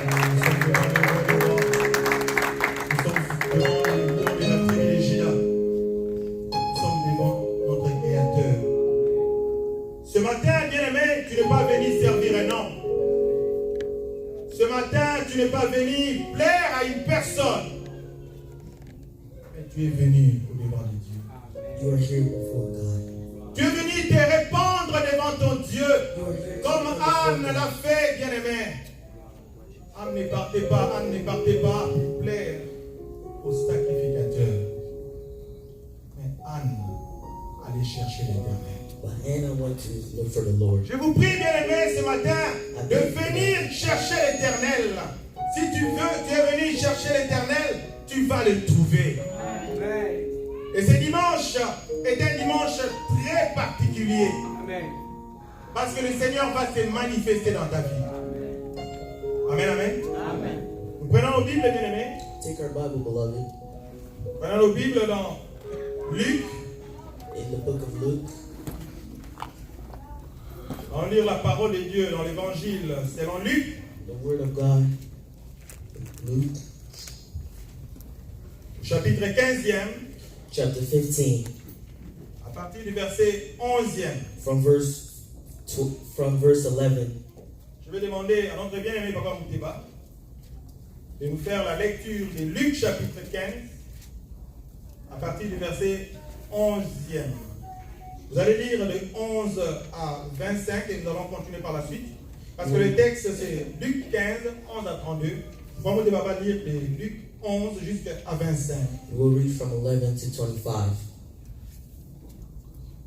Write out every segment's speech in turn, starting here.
Nous sommes devant le nom de la privilégiée. Nous sommes devant notre Créateur. Ce matin, bien-aimé, tu n'es pas venu servir un homme. Ce matin, tu n'es pas venu plaire à une personne. Mais tu es venu au devant de Dieu. You are here before God. Tu es venu te répandre devant ton Dieu. Comme Anne l'a fait, bien-aimé. Anne ne partait pas pour plaire au sacrificateur. Mais Anne allait chercher l'Éternel. But Hannah went to look for the Lord. Je vous prie, bien-aimé, ce matin, de venir chercher l'Éternel. Si tu es venu chercher l'Éternel, tu vas le trouver. Et ce dimanche est un dimanche très particulier. Parce que le Seigneur va se manifester dans ta vie. Amen, amen. Nous prenons nos Bibles, bien-aimés. Take our Bible, beloved. Nous prenons nos Bibles dans Luc. In the book of Luke. On va lire la parole de Dieu dans l'évangile selon Luc. The word of God. Luke. Chapitre 15e. Chapter 15. À partir du verset 11e. From verse 11. Je vais demander à notre bien-aimé Papa Mouteba de nous faire la lecture de Luc chapitre 15 à partir du verset 11e. Vous allez lire de 11 à 25 et nous allons continuer par la suite. Parce que le texte c'est Luc 15, 11 à 32. Papa Mouteba va lire de Luc 11 jusqu'à 25. We'll read from 11 to 25.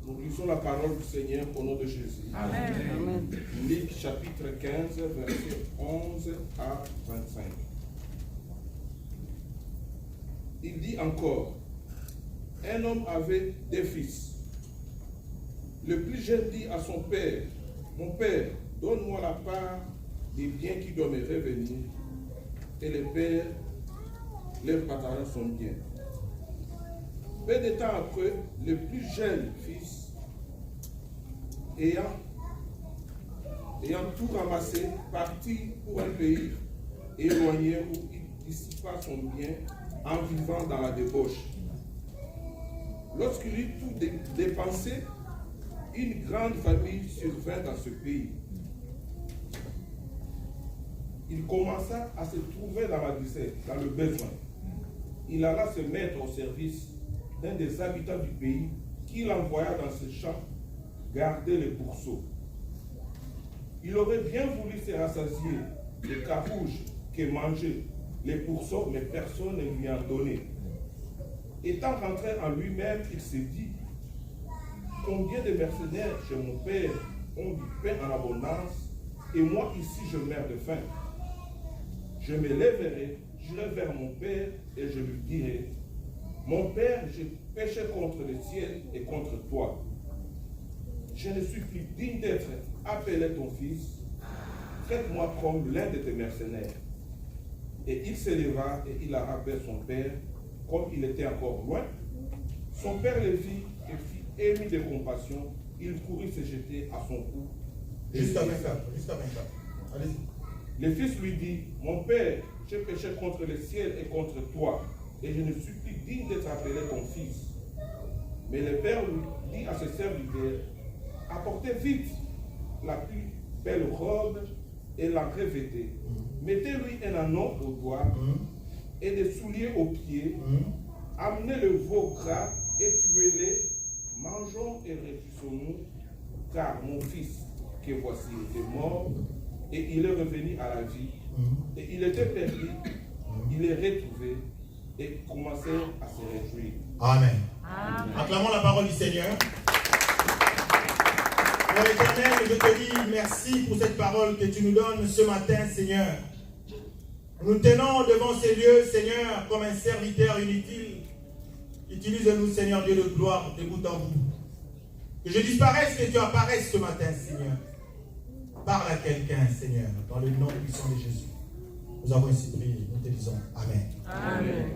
Nous lisons la parole du Seigneur au nom de Jésus. Amen. Luc chapitre 15, verset 11 à 25. Il dit encore, un homme avait deux fils. Le plus jeune dit à son père, mon père, donne-moi la part des biens qui doivent me revenir. Et le père leur partagea son bien. Peu de temps après, le plus jeune fils, ayant tout ramassé, partit pour un pays éloigné où il dissipa son bien en vivant dans la débauche. Lorsqu'il eut tout dépensé, une grande famille survint dans ce pays. Il commença à se trouver dans la misère, dans le besoin. Il alla se mettre au service d'un des habitants du pays qu'il envoya dans ses champs garder les pourceaux. Il aurait bien voulu se rassasier des carouges que mangeaient les pourceaux, mais personne ne lui en donnait. Étant rentré en lui-même, il s'est dit, combien de mercenaires chez mon père ont du pain en abondance, et moi ici je meurs de faim. Je me lèverai, j'irai vers mon père et je lui dirai, mon père, j'ai péché contre le ciel et contre toi. Je ne suis plus digne d'être appelé ton fils. Traite-moi comme l'un de tes mercenaires. Et il se leva et il alla vers son père, comme il était encore loin. Son père le vit et fit ému de compassion. Il courut se jeter à son cou. Jusqu'à 24. Allez-y. Le fils lui dit, mon père, j'ai péché contre le ciel et contre toi, et je ne suis plus digne d'être appelé ton fils. Mais le père lui dit à ses serviteurs, apportez vite la plus belle robe et la revêtez. Mettez-lui un anneau au doigt et des souliers aux pieds. Amenez le veau gras et tuez-les. Mangeons et réjouissons-nous, car mon fils, que voici, était mort et il est revenu à la vie. Et il était perdu, il est retrouvé et commençait à se réjouir. Amen. Acclamons la parole du Seigneur. Père éternel, je te dis merci pour cette parole que tu nous donnes ce matin, Seigneur. Nous tenons devant ces lieux, Seigneur, comme un serviteur inutile. Utilise-nous, Seigneur Dieu de gloire, de bout en bout. Que je disparaisse, que tu apparaisses ce matin, Seigneur. Parle à quelqu'un, Seigneur, dans le nom puissant de Jésus. Nous avons ainsi prié, nous te disons Amen. Amen.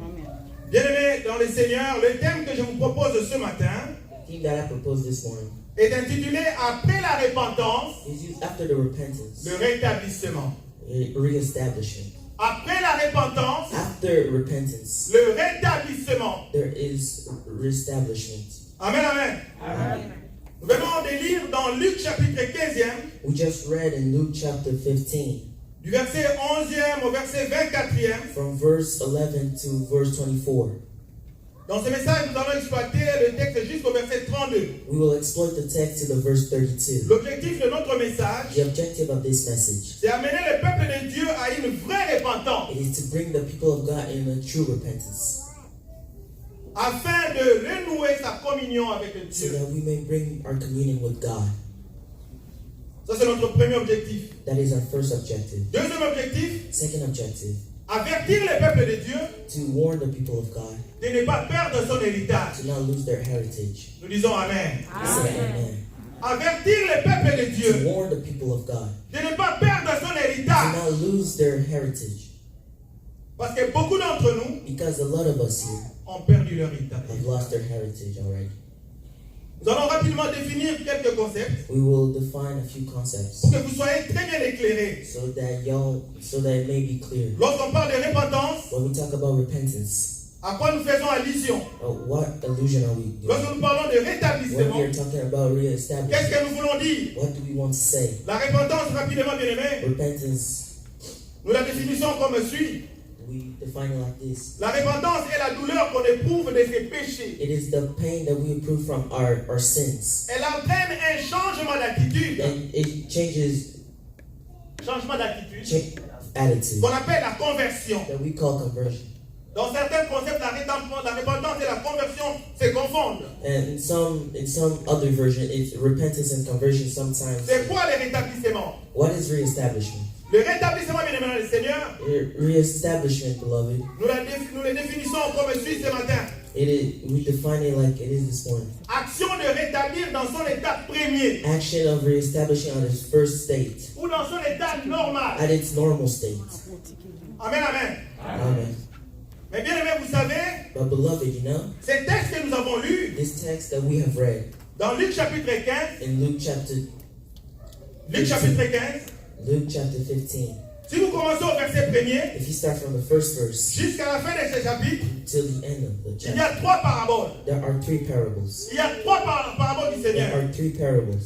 Bien-aimés dans le Seigneur, le thème que je vous propose ce matin The theme that I proposed this morning est intitulé Après la repentance, is used after the repentance, le rétablissement. Reestablishment. Après la repentance, After repentance, le rétablissement. there is reestablishment. Amen, amen. Amen. Nous venons de lire dans Luc chapitre 15e, We just read in Luke chapter 15, du verset 11e au verset 24e. from verse 11 to verse 24. Dans ce message, nous allons exploiter le texte jusqu'au verset 32. We will exploit the text to the verse 32. L'objectif de notre message, The objective of this message c'est amener le peuple de Dieu à une vraie repentance, it is to bring the people of God in a true repentance, afin de renouer sa communion avec so Dieu. that we may bring our communion with God. Ça, c'est notre premier objectif. That is our first objective. Deuxième objectif, Second objective, avertir le peuple de Dieu to warn the people of God de ne pas perdre son héritage. to not lose their heritage. Nous disons Amen. Say amen. Avertir le peuple de To Dieu warn the people of God de ne pas perdre son to héritage. not lose their heritage. Parce que beaucoup d'entre nous Because a lot of us here ont perdu leur héritage. have lost their heritage already. Nous allons rapidement définir quelques concepts We will define a few concepts pour que vous soyez très bien éclairés. so that it may be clear. Lorsqu'on parle de repentance, When we talk about repentance, à quoi nous faisons allusion? what illusion are we doing? Lorsque nous parlons de When we rétablissement, are talking about qu'est-ce re-establishment, que nous voulons dire? what do we want to say? La repentance, rapidement, bien aimé, Repentance, nous la définissons comme suit. we define it like this. La repentance est la douleur qu'on éprouve de ses péchés. It is the pain that we approve from our sins. Elle entraîne un changement d'attitude. And it changes Changement d'attitude attitude qu'on appelle la conversion. that we call conversion. Dans certains concepts, la repentance et la conversion se confondent. And in some other version, it's repentance and conversion sometimes. C'est quoi le rétablissement? What is re-establishment? Le rétablissement, bien aimé dans le Seigneur, Re-establishment, beloved. nous le définissons comme suit ce matin. We define it like it is this morning. Action de rétablir dans son état premier Action of re-establishing on its first state, ou dans son état normal. at its normal state. Amen, amen. Amen. Mais bien aimé, vous savez, But beloved, you know, ces textes que nous avons lus this text that we have read dans Luc chapitre 15, in Luke chapter 15, Luke chapter 15. si vous commencez au verset premier, If you start from the first verse jusqu'à la fin de ce chapitre, till the end of the il y a chapter, trois paraboles. there are three parables. Il y a trois paraboles du There Seigneur. are three parables.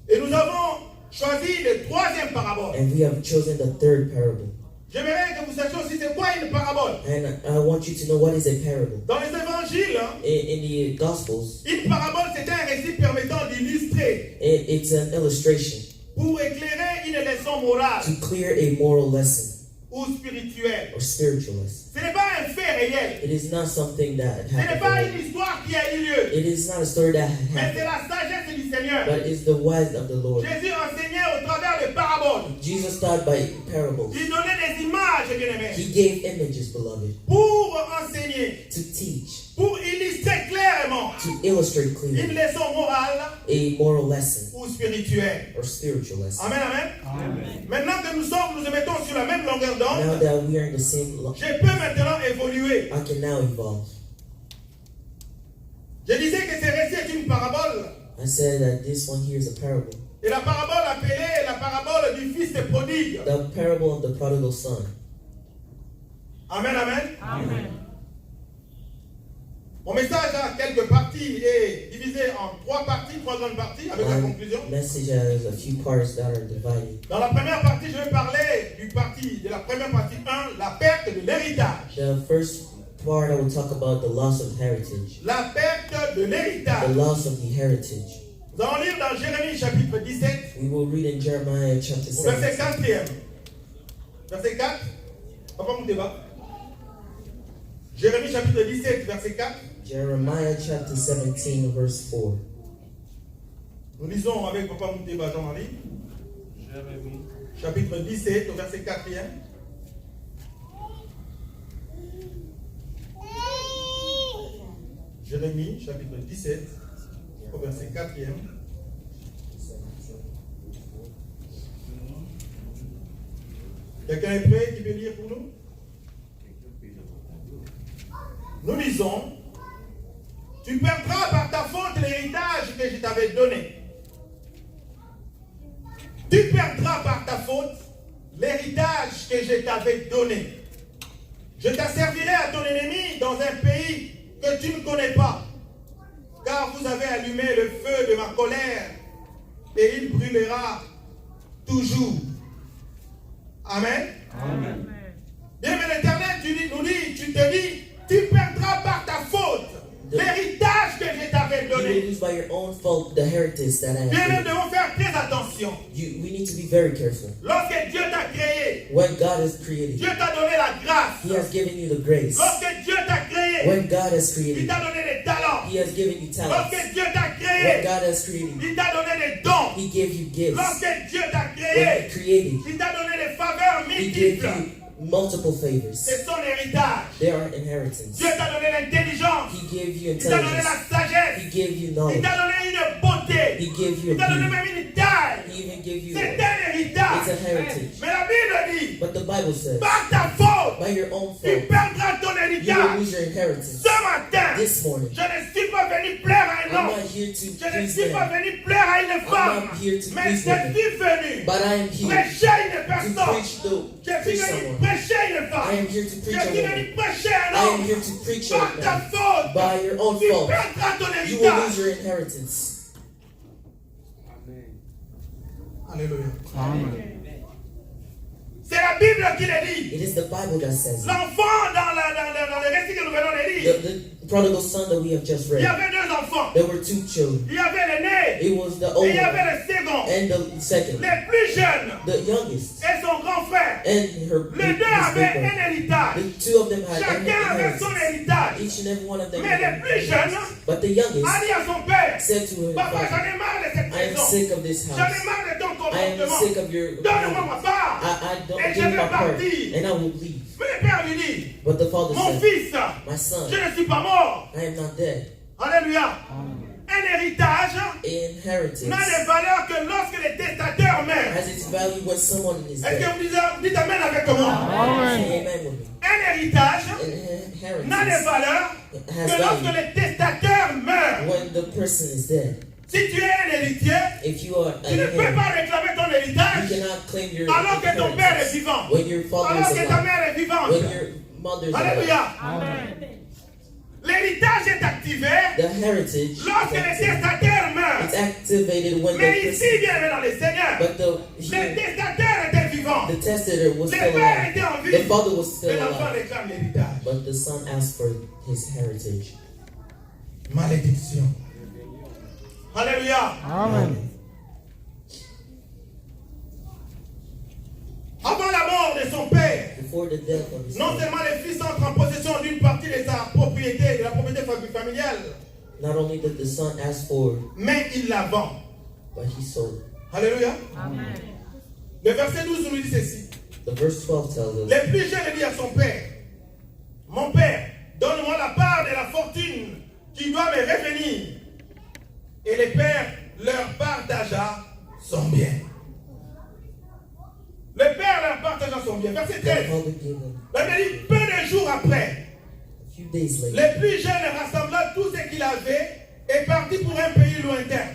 Et nous avons choisi le troisième parabole. And we have chosen the third parable. J'aimerais que vous sachiez aussi c'est quoi une parabole. And I want you to know what is a parable. Dans les évangiles, In the Gospels, une parabole c'est un récit permettant d'illustrer, it's an illustration pour éclairer une leçon morale to clear a moral lesson ou spirituelle. or spiritual lesson. Ce n'est pas un fait réel. It is not something that Ce n'est pas happened. une histoire qui a eu lieu. It is not a story that Mais c'est happened, la sagesse du Seigneur. but it's the wise of the Lord. Jésus enseignait au travers des paraboles. Jesus taught by parables. Il donnait des images, bien aimés, He gave images, beloved, pour enseigner, to teach, pour illustrer clairement to illustrate une clearly leçon morale a moral lesson ou spirituelle. or spiritual lesson. Amen, amen. Amen. Maintenant que nous mettons sur la même longueur Now d'onde, that we are in the same, je peux maintenant évoluer. I can now evolve. Je disais que ce récit est une parabole. I said that this one here is a parable. Et la parabole appelée la parabole du fils prodigue. The parable of the prodigal son. Amen, amen. Amen. Mon message a quelques parties et divisé en trois grandes parties avec la conclusion. My message has a few parts that are divided. Dans la première partie, je vais parler de la première partie 1, la perte de l'héritage. The first part I will talk about the loss of heritage. La perte de The l'héritage. loss of the heritage. Nous allons lire dans Jérémie chapitre 17, We will read in Jeremiah chapter au verset 7. 4e. Verset 4. Papa Mouteba. Jérémie chapitre 17, verset 4. Jeremiah chapter 17, verse 4. Nous lisons avec Papa Mouteba Jean-Marie. Jérémie. Chapitre 17, au verset 4e. Jérémie, chapitre 17, au verset 4e. Quelqu'un est prêt qui peut lire pour nous? Nous lisons: tu perdras par ta faute l'héritage que je t'avais donné. Tu perdras par ta faute l'héritage que je t'avais donné. Je t'asservirai à ton ennemi dans un pays que tu ne connais pas, car vous avez allumé le feu de ma colère et il brûlera toujours. Amen. Amen. Bien, mais l'Éternel, tu te dis, tu perdras par ta faute l'héritage que je t'avais You will donné. lose by your own fault the heritage that I Bien, have nous given. devons faire très attention. We need to be very careful. Lorsque Dieu t'a créé, When God has created Dieu you, t'a donné la grâce. He has given you the grace. Lorsque Dieu t'a créé, When God has il created you, t'a donné des talents. He has given you talents. Lorsque Dieu t'a When créé, God has created you, il t'a donné des dons. He gave you gifts. Lorsque Dieu t'a When He créé, created you, il t'a donné des faveurs He gave multiples. you multiple favors. C'est son héritage. They are inheritance. Dieu t'a donné l'intelligence. He gave you Il t'a donné intelligence. la sagesse. He gave you Il knowledge. t'a donné une beauté. He gave you Il t'a donné a beauty. même une taille. He even gave you C'est a, un héritage. it's a heritage. Mais la Bible dit, But the Bible says, par ta faute, by your own tu fault, perdras ton you will héritage. lose your inheritance. Ce matin, This morning, je ne suis pas venu plaire à un I'm homme. not here to Je ne please suis pas them, venu plaire à une femme. not here to Mais please je women. suis venu but I am here prêcher à une to personne. preach Je suis preach venu someone. prêcher à une I femme. am here to Je preach a suis woman. venu prêcher à un I am homme. here to preach Par a ta man. faute, By your own tu fault, perdras ton you will lose héritage. your inheritance. Alléluia. C'est la Bible qui le dit. It is the Bible that says it. L'enfant dans le récit que nous venons de lire, The prodigal son that we have just il y read, avait deux enfants. there were two children. Il y avait l'aîné It was the et older il y avait one le second. and the second, Les plus jeunes the youngest, et son grand frère. and her Les deux his avaient big brother. un héritage. The two of them had Chacun avait son inheritance. héritage. Each and every one of them Mais had les plus inheritance. jeunes But the youngest a dit à son père, said to his papa, j'en father, ai marre de cette I am maison. sick of this J'en ai house. marre de ton I am comportement. sick of your Donne-moi ma part. I don't Et je give vais my part, partir. and I will leave. Mais le père lui dit, But the father mon said, fils, my son, je ne suis pas mort. I am not dead. Alléluia. Un héritage Inheritance n'a de valeur que lorsque le testateur meurt. has its value when someone is Est-ce que dead. vous dites amen avec moi? Say amen with me. Un héritage n'a de Inheritance valeur has que lorsque value le testateur meurt. when the person is dead. Si tu es un héritier, If you are tu ne an peux pas inheritor, réclamer ton you héritage cannot claim your alors que ton père est inheritance vivant. when your father Alors is que ta alive, mère est vivante. when your mother is alive. Alléluia. L'héritage est activé The heritage lorsque le testateur meurt. it's activated when Mais the ici, person, bien aimé dans le Seigneur, but le here, testateur était vivant. the testator was Le still père alive. était en The vie. father was Mais still l'enfant alive, réclame l'héritage. but the son asked for his heritage. Malédiction. Alléluia. Amen. Avant la mort de son père, Before the death of his non son, seulement le fils entre en possession d'une partie de sa propriété, de la propriété familiale, not only did the son ask for, mais il la vend. but he sold. Alléluia. Le verset 12 nous dit ceci. The verse 12 tells us, Les plus jeunes dit à son père, mon père, donne-moi la part de la fortune qui doit me revenir. Et les pères leur partagea son bien. Le père leur partagea son bien. Verset the 13. father gave him. La Bible dit, peu de jours après, A few days later, les plus jeunes rassembla tout ce qu'il avait et partit pour un pays lointain,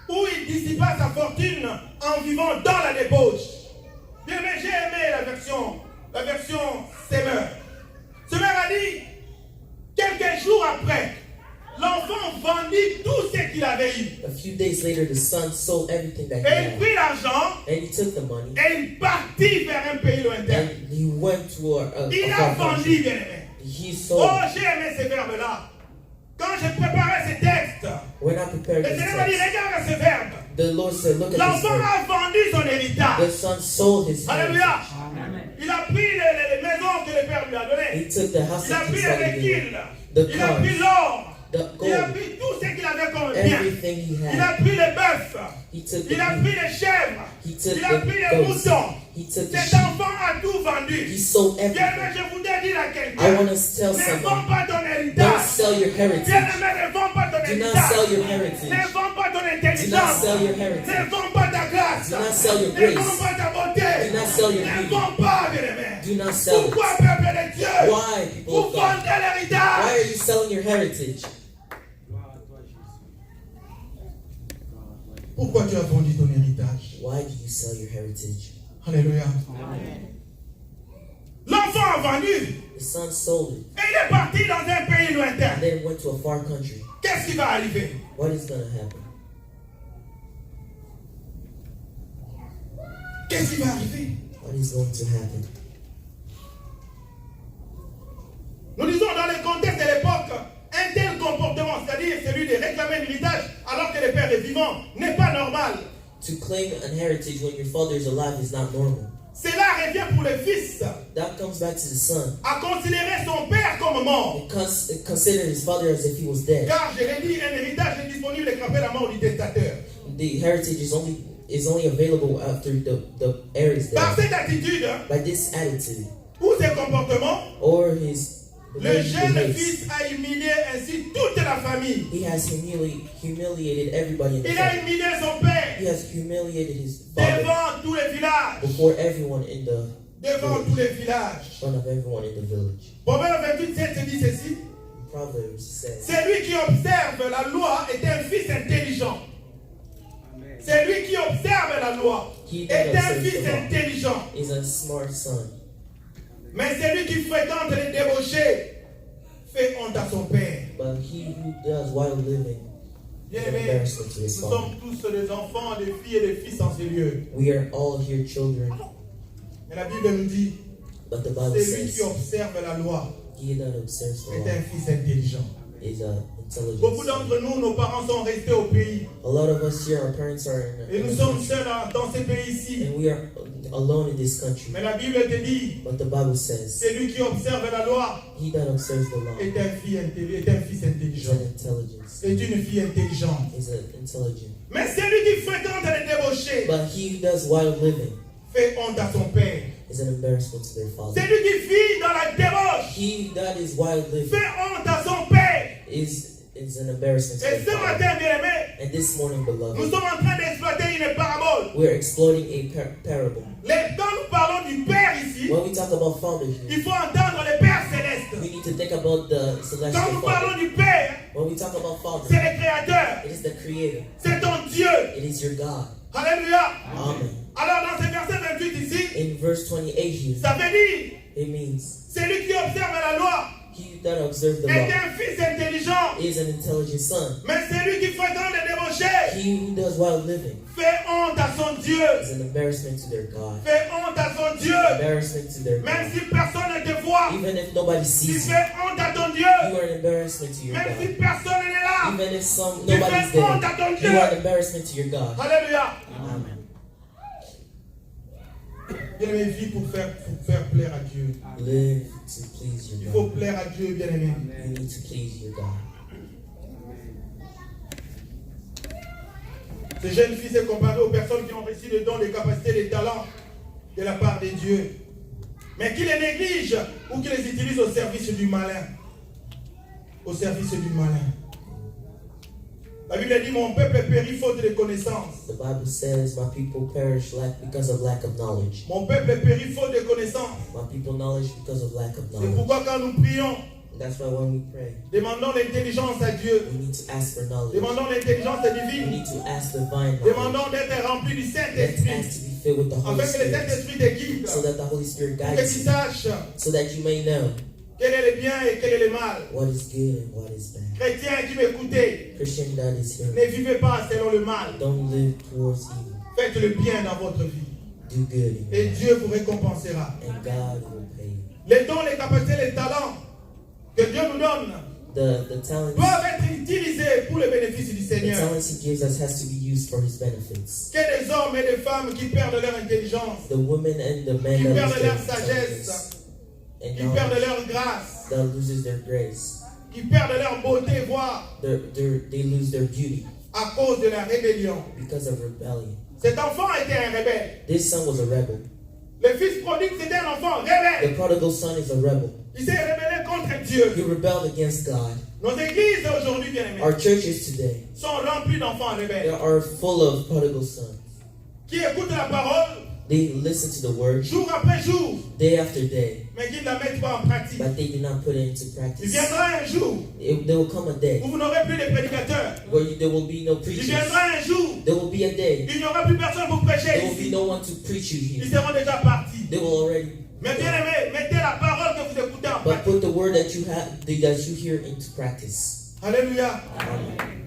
où il dissipa sa fortune en vivant dans la débauche. Bien, mais j'ai aimé la version Semeur. Semeur a dit, quelques jours après, l'enfant vendit tout ce qu'il avait eu. a few days later, the son sold everything that he Et il had, prit l'argent and he took the money, et il partit vers un pays lointain. and he went to a Il a far vendu, country. bien aimé. He Oh, sold. j'ai aimé ce verbe-là. Quand je préparais ce texte, When I prepared le this Seigneur m'a dit, text, regarde ce verbe. the Lord said, look at this L'enfant verse. a vendu son The héritage. son sold his Alléluia. heritage. Il a pris les maisons que le Père lui a données. He took the house Il a that pris his les father gave him, véhicules. the Il a pris cars, l'or. the Il a gold, pris tout ce qu'il avait comme bien. everything he Il a had. pris les bœufs. He took Il a the pris les chèvres. he took Il a pris the les goats. moutons. He took the Cet sheep. enfant a tout vendu. He sold Bien everything. aimé, je voudrais dire à I quelqu'un, want to tell ne vends someone, pas ton don't héritage. sell your Bien heritage. aimé, ne vends pas ton Do not héritage. sell your heritage. Ne vends pas ton Do not intelligence. sell your Ne heritage. vends pas ta grâce. Do not sell your Ne grace. vends pas ta beauté. Do not sell your Ne beauty. vends pas, bien-aimé. Do not sell it. Pourquoi, peuple de Dieu, Why, people vous of God? vendez Why l'héritage? are you selling your heritage? Pourquoi tu as vendu ton héritage? Why do you sell your heritage? Alléluia. L'enfant a vendu The son sold it et il est parti dans un pays lointain. and then went to a far country. Qu'est-ce qui va arriver? What is going to happen? Qu'est-ce qui va arriver? What is going to happen? Nous disons dans le contexte de l'époque, un tel comportement, c'est-à-dire celui de réclamer un héritage alors que le père est vivant, n'est pas normal. To claim an heritage when your father is alive is not normal. Cela revient pour le fils That comes back to the son. à considérer son père comme mort. Consider his father as if he was dead. Car je l'ai dit, un héritage est disponible qu'après la mort du testateur. The heritage is only available after the heir is Par dead. cette attitude By this attitude ou ces comportements, or his le jeune behavior, fils a humilié ainsi toute la famille. he has humiliated everybody in the Il a family. humilié son père He has humiliated his father devant tous les villages. before everyone in the Devant tous les villages. in front of everyone in the village. Proverbe 28, 7 se dit ceci. Proverbs says, Celui qui observe la loi est un fils intelligent. Celui qui observe la loi est un fils intelligent. is a smart son. Mais celui qui fréquente les débauchés fait honte à son père. But he who does while living is an Bien-aimés, embarrassment to nous his father. sommes tous des enfants, des filles et des fils en ces lieux. We are all here children, Mais la Bible nous dit, but the Bible celui qui says observe la loi he that observes the est law un fils intelligent. is an intelligent Beaucoup son. d'entre nous, nos parents sont restés au pays. A lot of us here, our parents are Et in nous the sommes country, seuls dans ces pays-ci. and we are alone in this country. Mais la Bible te dit, But the Bible says celui qui observe la loi he that observes the law est un fils is intelligent. an intelligence. C'est une fille intelligente. Is an intelligent. Mais celui qui fréquente les débauchés But he who does while living fait honte à son père. is an embarrassment to their father. Celui qui vit dans la débauche He that is while living fait honte à son père. is an embarrassment to Et their ce father. matin, bien aimé, And this morning, nous beloved, sommes en train d'exploiter une parabole. we are exploiting a parable. Quand nous parlons du Père ici, When we talk about Father here, il faut entendre le Père céleste. we need to think about the Quand celestial nous Father. parlons du Père, When we talk about c'est Father, le Créateur. it is the Creator. C'est ton Dieu. It is your God. Alléluia. Amen. Alors dans ce verset 28 ici, In verse 28 here, ça veut dire, it means celui qui observe la loi he that observes the est law un fils intelligent. is an intelligent son. Mais celui qui fréquente les débauchés He who does while living fait honte à son Dieu. is an embarrassment to their God. Fait honte à son Dieu. Embarrassment to their Même God. si personne ne te voit, Even if nobody tu sees you, fais honte à ton Dieu. you are an embarrassment to your Même si God. personne n'est là, Even if tu nobody's fais honte à there, ton Dieu. you are an embarrassment to your God. Alléluia. Amen. Bien-aimé, vis pour faire plaire à Dieu. Live to please Il your faut God. plaire à Dieu, bien-aimé. You need to please your God. Ce jeune fils est comparé aux personnes qui ont reçu les dons, les capacités, les talents de la part de Dieu, mais qui les négligent ou qui les utilisent au service du malin. Au service du malin. La Bible dit, mon peuple périt faute de connaissance. The Bible says, my people perish because of lack of knowledge. Mon peuple périt faute de connaissance. My people knowledge because of lack of C'est knowledge. pourquoi quand nous prions, That's why when we pray, demandons l'intelligence à Dieu. we need to ask for knowledge. Demandons l'intelligence We divine. need to ask divine knowledge. Demandons d'être remplis du Let's Saint-Esprit. ask to be filled with the Holy Afin que le Spirit, Saint-Esprit te guide. so that the Holy Spirit Pour que guides tu you, saches so that you may know quel est le bien et quel est le mal. what is good and what is bad. Chrétiens qui m'écoutez, Christian that is here, ne vivez pas selon le mal. don't live towards evil. Faites le bien dans votre vie. Do good in Et your life, Dieu vous récompensera. and God will pay you. Les dons, les capacités, les talents que Dieu nous donne The talents doivent être utilisés pour le bénéfice du The Seigneur. talents he gives us has to be used for his benefits. Que des hommes et des femmes qui perdent leur intelligence, The women and the men qui that perdent lose leur their sagesse, intelligence and qui perdent knowledge, leur grâce, that loses their grace, qui perdent leur beauté, voire they lose their beauty à cause de la rébellion. because of rebellion. Cet enfant était un rebelle. This son was a rebel. Le fils prodigue, c'était un enfant rebelle. The prodigal son is a rebel. Il s'est rebellé contre Dieu. He rebelled against God. Nos églises aujourd'hui, bien aimés, Our churches today sont remplies d'enfants rebelles are full of prodigal sons qui écoutent la parole, They listen to the word jour après jour, day after day, mais qu'ils ne la mettent pas en pratique. but they do not put it into Il practice. viendra un jour There will come a day où vous n'aurez plus de prédicateurs. where there will be no Il preachers. viendra un jour There will be a day il n'y aura plus personne pour prêcher there will be ici. no one to preach you Ils here. seront déjà partis. They will already. Mais bien aimé, mettez la parole que vous écoutez en But pratique. put the word that you have, that you hear, into practice. Alléluia. Amen.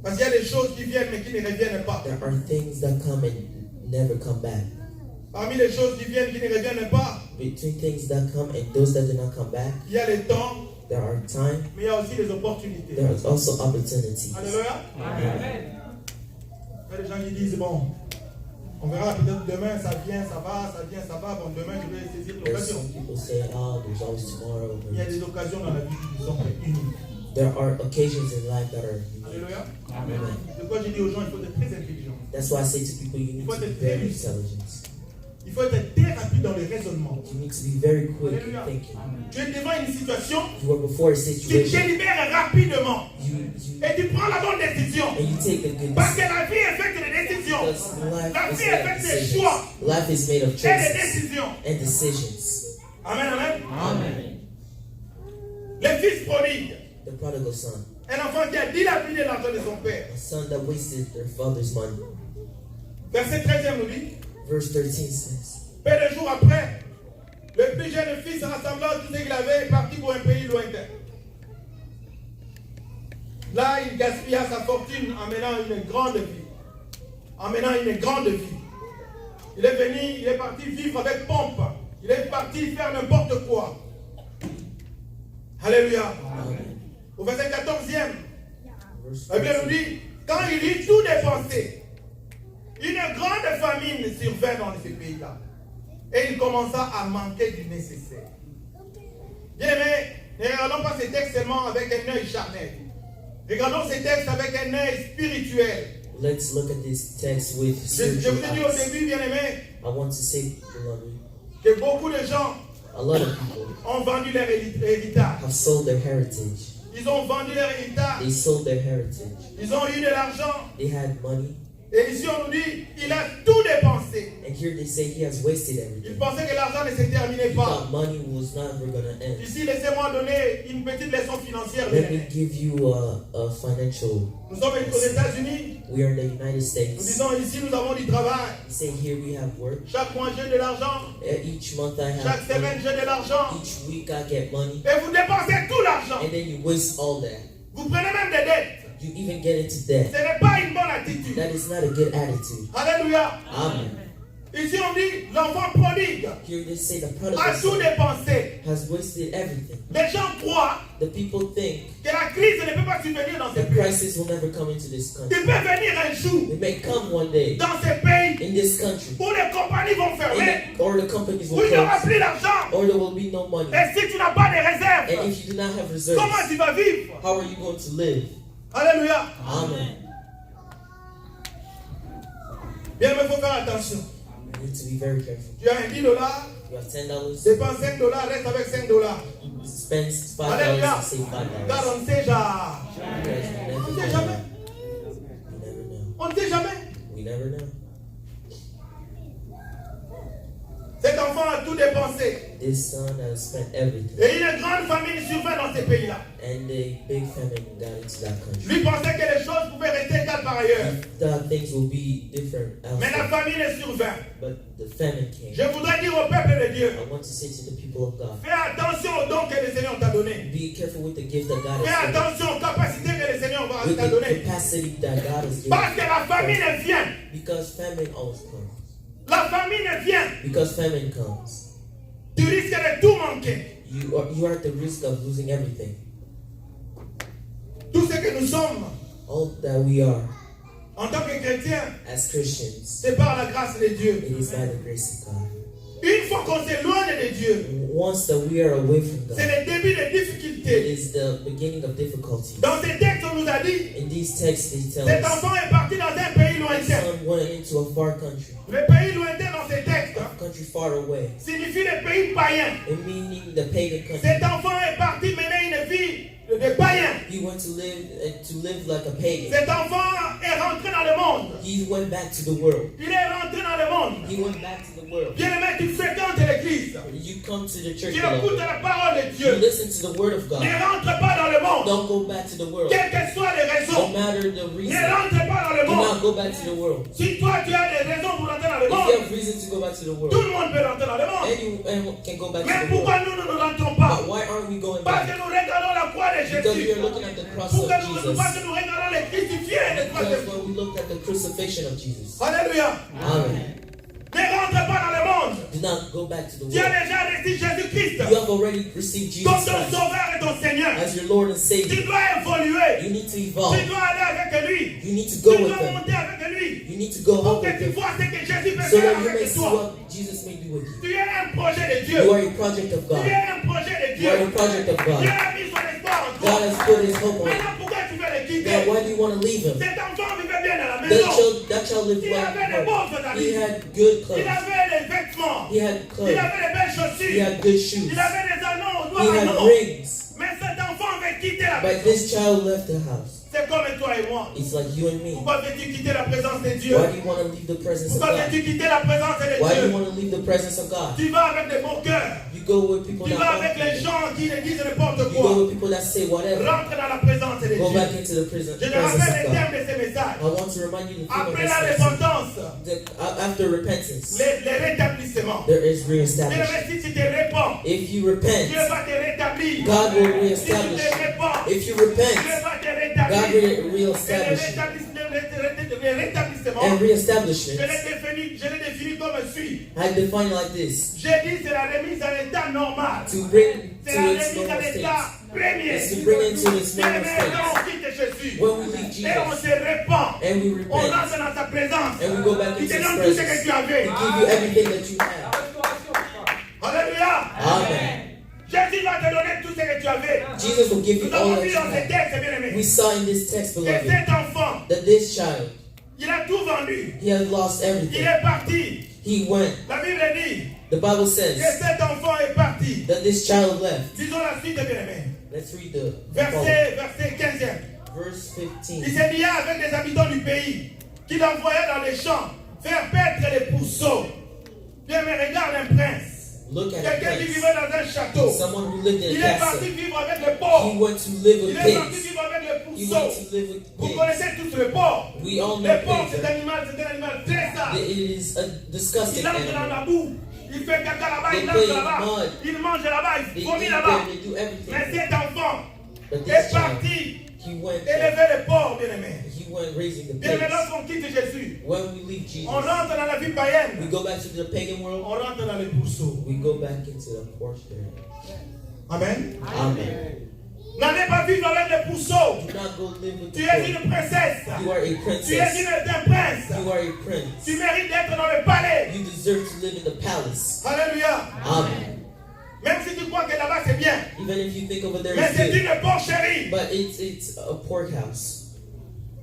Parce qu'il y a des choses qui viennent mais qui ne reviennent pas. There are things that come and never come back. Parmi les choses qui viennent qui ne reviennent pas, Between things that come and those that do not come back, il y a les temps, there are time. mais il y a aussi les opportunités. There is also opportunities. Alléluia. Amen. Il y a des gens qui disent, bon, on verra peut-être demain, ça vient, ça va, ça vient, ça va. Bon, demain, je vais saisir There's l'occasion. some people say, oh, there's always tomorrow. Il y a des occasions dans la vie qui sont uniques. There are occasions in life that are unique. Alléluia. Amen. C'est pourquoi je dis aux gens, il faut être très intelligent. That's why I say to people, you need to be very intelligent. Il faut être très rapide dans le raisonnement. You need to be very quick in Alléluia. thinking. Tu es devant une situation, You are before a tu situation, délibères rapidement you et tu prends la bonne décision. and you take a good Parce que decision. la vie est faite de décisions. Because life La is vie est made of faite des decisions. choix Life is made of et des choices décisions. and decisions. Amen, amen. Amen. Le fils prodigue, The prodigal son, un enfant qui a dilapidé l'argent de son père. a son that wasted their father's money. Verset 13 nous dit, Verse 13 says, peu de jours après, le plus jeune fils rassembla tout ce qu'il avait et partit pour un pays lointain. Là, il gaspilla sa fortune en menant une grande vie. En menant une grande vie. Il est venu, il est parti vivre avec pompe. Il est parti faire n'importe quoi. Alléluia. Amen. Au verset 14e, Verse la Bible nous 14. dit, quand il eut tout dépensé, une grande famine survint dans ces pays-là. Et il commença à manquer du nécessaire. Bien aimé, ne regardons pas ces textes seulement avec un œil charnel. Regardons ces textes avec un œil spirituel. Let's look at this text with Je spiritual vous ai dit au eyes. début, bien aimé, I want to say, beloved, que beaucoup de gens a lot of people ont vendu leur héritage. have sold their heritage. Ils ont vendu leur héritage. They sold their heritage. Ils ont eu de l'argent. They had money. Et ici, on nous dit, il a tout dépensé. And here they say he has wasted Il everything. pensait que l'argent ne se terminait He pas. thought money was never going to end. Ici, laissez-moi donner une petite leçon financière. Let me give you a financial. Nous sommes aux États-Unis. We are in the United Nous States. disons ici, nous avons du travail. We say here we have work. Chaque mois, j'ai de l'argent. Each month I Chaque have semaine, money. j'ai de l'argent. Each week I get money. Et vous dépensez tout l'argent. And then you waste all that. Vous prenez même des dettes. You even get into Ce debt. n'est pas une bonne attitude. That is not a good attitude. Alléluia. Amen. Ici, on dit, l'enfant prodigue Here they say the a prodigal tout son dépensé. has wasted everything. Les gens croient The people think que la crise ne peut pas subvenir dans ces the pays. crisis will never come into this country. Il peut venir un jour It may come one day dans ces pays in this country, où les compagnies vont fermer, or the companies où will il n'y aura close, plus d'argent. or there will be no money. Et si tu n'as pas de And réserve, if you do not have reserves, comment tu vas vivre? how are you going to live? Alléluia. Amen. Bien, mais il faut faire attention. You need to be very careful. Tu as un $10, You have $10, dépense $5, reste avec $5. spend $5 Alléluia. and save $5. Car on ne sait jamais. Because On we ne sait never jamais. know. We never know. On ne sait jamais. We never know. Cet enfant a tout dépensé. This son has spent everything, Et une grande famine survint dans ces pays-là. and a big famine got into that country. Lui pensait que les choses pouvaient rester égales par ailleurs. He thought things will be different Mais la elsewhere, famine survint. but the famine came. Je voudrais dire au peuple de Dieu, I want to say to the people of God, fais attention aux dons que le Seigneur t'a donnés. be careful with the gift that God Fais has given. attention aux capacités que le Seigneur With t'a the données. capacity that God has given. Parce que la famine vient. Because famine always comes. La famine vient. Because famine comes. Tu risques de tout manquer. You are at the risk of losing everything. Tout ce que nous sommes All that we are en tant que chrétiens, as Christians, c'est par la grâce de Dieu. it is by the grace of God. Une fois qu'on s'éloigne de Dieu, Once that we are away from c'est God, le début des it difficultés. is the beginning of difficulties. Dans ces textes, on nous a dit, In these texts, they tell cet us enfant est parti dans un pays the lointain. son went into a far country, Le pays lointain dans ces textes a country far away, signifie le pays païen. it meaning the pagan country. Cet enfant est parti mener une vie vie de païen. He went to live like a pagan. Cet enfant est rentré dans le monde. He went back to the world. Il est rentré dans le monde. He went back to the world. Bien-aimé, tu fréquentes l'église. You come to the church Tu a lot. écoutes la parole de You Dieu. listen to the word of God. Ne rentre pas dans le monde. Don't go back to the world. Quelles que soient les No raisons. matter the Ne reason. rentre pas dans le Do monde. not go back to the world. Si toi tu as des raisons pour rentrer dans le If you monde, have reason to go back to the tout world, le monde peut rentrer dans le monde. anyone can go back Mais to the world. pourquoi nous ne rentrons pas? But why aren't we going Parce que back? nous regardons la croix de Because we Jésus. are looking at the cross Parce of que Jesus. nous regardons les crucifiés de croix de Because Jésus. when we look at the crucifixion of Jesus. Alléluia. Amen. Ne rentre pas dans le monde. Do not go back to the Tu as world. déjà reçu Jésus-Christ You have already received Jesus comme ton Christ sauveur et ton Seigneur. as your Lord and Tu Savior. dois évoluer. You need to Tu evolve. dois aller avec lui. You need to Tu go with dois Him. monter avec lui. You need to go Pour up que with tu Him vois ce que Jésus peut so faire that you may avec see toi. what Jesus may do with you. Tu es un projet de Dieu. You are a project of Tu God. es un projet de You are a Dieu. project of Dieu God. a mis son espoir en toi. God has put His hope on you. Maintenant, pourquoi tu veux le Now, quitter? why do you want to leave Him? Cet enfant vivait bien à la That maison. child lived Il avait des well. beaux vêtements. He had good Il clothes. avait des vêtements. He had Il clothes. avait des belles He chaussures. had good shoes. Il avait des anneaux, He doigts had anneaux. rings. Mais cet enfant veut quitter la But maison. this child left the house. C'est comme toi et moi. It's like you and me. Pourquoi veux-tu quitter la présence de Dieu? Why do you want to leave the presence of Pourquoi God? veux-tu quitter la présence de Why do you Dieu? want to leave the presence of God? Tu vas avec des bons cœurs. You go with people Tu that vas want avec les people. gens qui ne disent n'importe You go quoi. with people that say whatever. Rentre dans la présence de Go back Dieu. into the presence Je te of rappelle les God. termes de ces messages. I want to remind you the theme of Après this la message. repentance, After repentance, les rétablissements. there is Mais reestablishment. si tu te répands, If you Dieu repent, va te rétablir. God will Si tu reestablish te you. répands, If you Dieu repent, va te God rétablir. will Et reestablish you. le rétablissement, And je reestablishment, l'ai défini comme suit. I define it like this: J'ai dit c'est la remise à l'état normal. to bring C'est to la its remise à normal l'état state. premier. It's to bring it to its normal Bien-aimé, quand state. on quitte Jésus, When we leave et on Jesus se répand, and we on repent entre dans sa présence. and we go back Il into te His donne tout ce que presence, tu avais. He give you everything that you have. Alléluia. Amen. Jésus va te donner tout ce que tu avais. Jesus will give you Nous all avons that vu you dans ces have. textes, bien-aimé, We saw in this text, que beloved, cet enfant, that this child, il a tout vendu. he had lost Il everything. est parti. He went. La Bible dit The Bible que says cet enfant est parti. that this child left. Disons la suite, bien-aimé. Let's read the follow. Verset 15e. Verse Il 15. s'est lié avec les habitants du pays, qu'il envoya dans les champs, faire paître les pourceaux. Bien, mais regarde un prince. Look at Quelqu'un qui a vivait dans un château. place. Someone who lived in Il a est parti castle. vivre avec les He pauvres. went to live Il with est parti pigs. vivre avec les He pourceaux. went to live with Vous pigs. connaissez tous les porcs. We all know Les porcs, pigs. c'est un animal très sale. It is a disgusting Il entre dans animal. la boue. Il fait caca là-bas, They il play mange là-bas. mud. Il mange là-bas, il They vomit eat là-bas. there, they do everything. Mais cet enfant But this est child, parti he went élever les porcs, bien-aimé. he went raising the Bien-aimé, pigs. lorsqu'on quitte Jésus, When we leave Jesus, on rentre dans la vie we païenne. go back to the pagan world. On rentre dans les pourceaux. We go back into the portion. Amen. Amen. N'allez pas vivre avec les pourceaux. Do not go live with Tu the es poor. une princesse. You are a Tu es princess. un prince. You are a prince. Tu mérites d'être dans le palais. You deserve to live in the palace. Alléluia. Amen. Même si tu crois que là-bas c'est bien. Even if you think over there Mais is c'est good, une porcherie. but it's a porkhouse.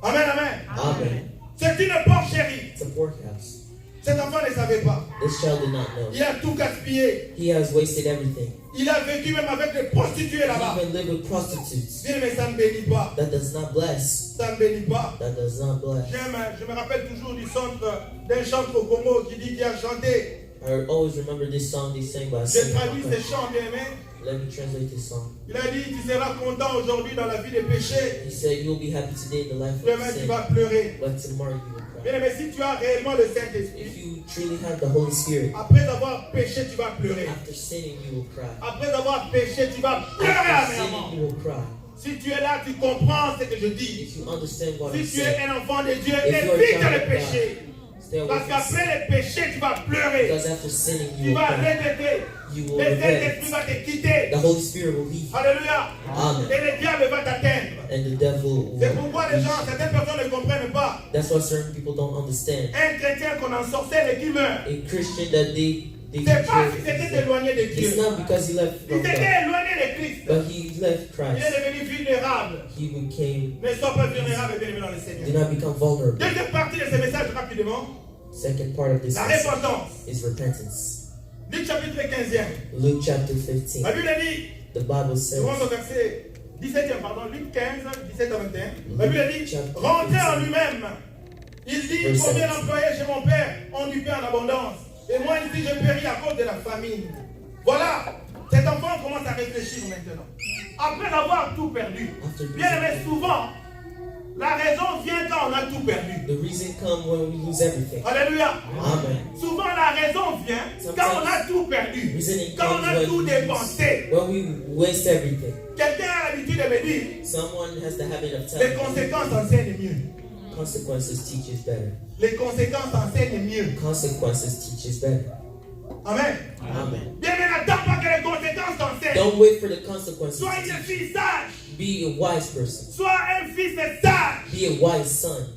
Amen, amen. Amen. C'est une porcherie. It's a porkhouse. Cet enfant ne savait pas. This child did not know. Il a tout gaspillé. He has wasted everything. Il a vécu même avec des prostituées He là-bas. even lived with prostitutes. Bien, mais ça ne bénit pas. That does not bless. Ça ne bénit pas. That does not bless. Je me rappelle toujours du centre d'un chantre au Congo qui a chanté. I always remember this song they sang by a J'ai singer. traduit ces chants, bien aimé. Let me translate this song. Il a dit, tu seras content aujourd'hui dans la vie des péchés. He said, you'll be happy today in the life Demain, of tu sin, vas pleurer. but tomorrow you will Bien cry. aimé, si tu as réellement le If Saint-Esprit, you truly have the Holy Spirit, après avoir péché, tu vas pleurer. after sinning you will cry. Après avoir péché, tu vas pleurer After amèrement. sinning you will cry. Si tu es là, tu comprends ce que je dis. If you understand what I'm Si tu es saying, un enfant de Dieu, if you're a évite child le of péché. God, stay away Parce from sin. qu'après le péché, tu vas pleurer. Because after sinning Tu you will vas cry. regretter. You will Le regret Saint-Esprit it. va te quitter. The Holy Spirit will leave you. Alléluia. Amen. Et le diable va t'atteindre. And the devil C'est will pourquoi les leave gens, you. certaines personnes ne comprennent pas. That's why certain people don't understand. Un chrétien qu'on en sortait et qui meurt. A Christian that they C'est pas s'il s'était éloigné de It's Dieu. not because he left Il from s'était God, éloigné de Christ. but he left Il Christ. est devenu vulnérable. He became, Ne sois pas vulnérable, bien aimé dans le did Seigneur. not become vulnerable. Deuxième partie de ce message rapidement. Second part of this La message repentance. is repentance. Luc chapitre 15e. Luke chapter 15. La Bible dit, The Bible says, devant le verset 17e, pardon, Luc 15, 17 à 21. La Bible dit, rentrez en lui-même. Il dit, combien d'employés chez mon père ont du pain en abondance. Et moi ici, je péris à cause de la famine. Voilà, cet enfant commence à réfléchir maintenant. Après avoir tout perdu. Bien aimé, souvent, la raison vient quand on a tout perdu. The reason comes when we lose everything. Alléluia. Amen. Souvent la raison vient quand on a tout perdu. Reasoning Quand on comes a when tout dépensé. we waste everything. Quelqu'un a l'habitude de me dire, Someone has the habit of les telling me conséquences enseignent mieux. consequences teach us better. Les conséquences enseignent mieux. Consequences teach us better. Amen. Amen. Bien, mais n'attends pas que les conséquences t'enseignent. Don't wait for the consequences. Sois une fille sage. Be a wise person. Sois un fils sage. Be a wise son.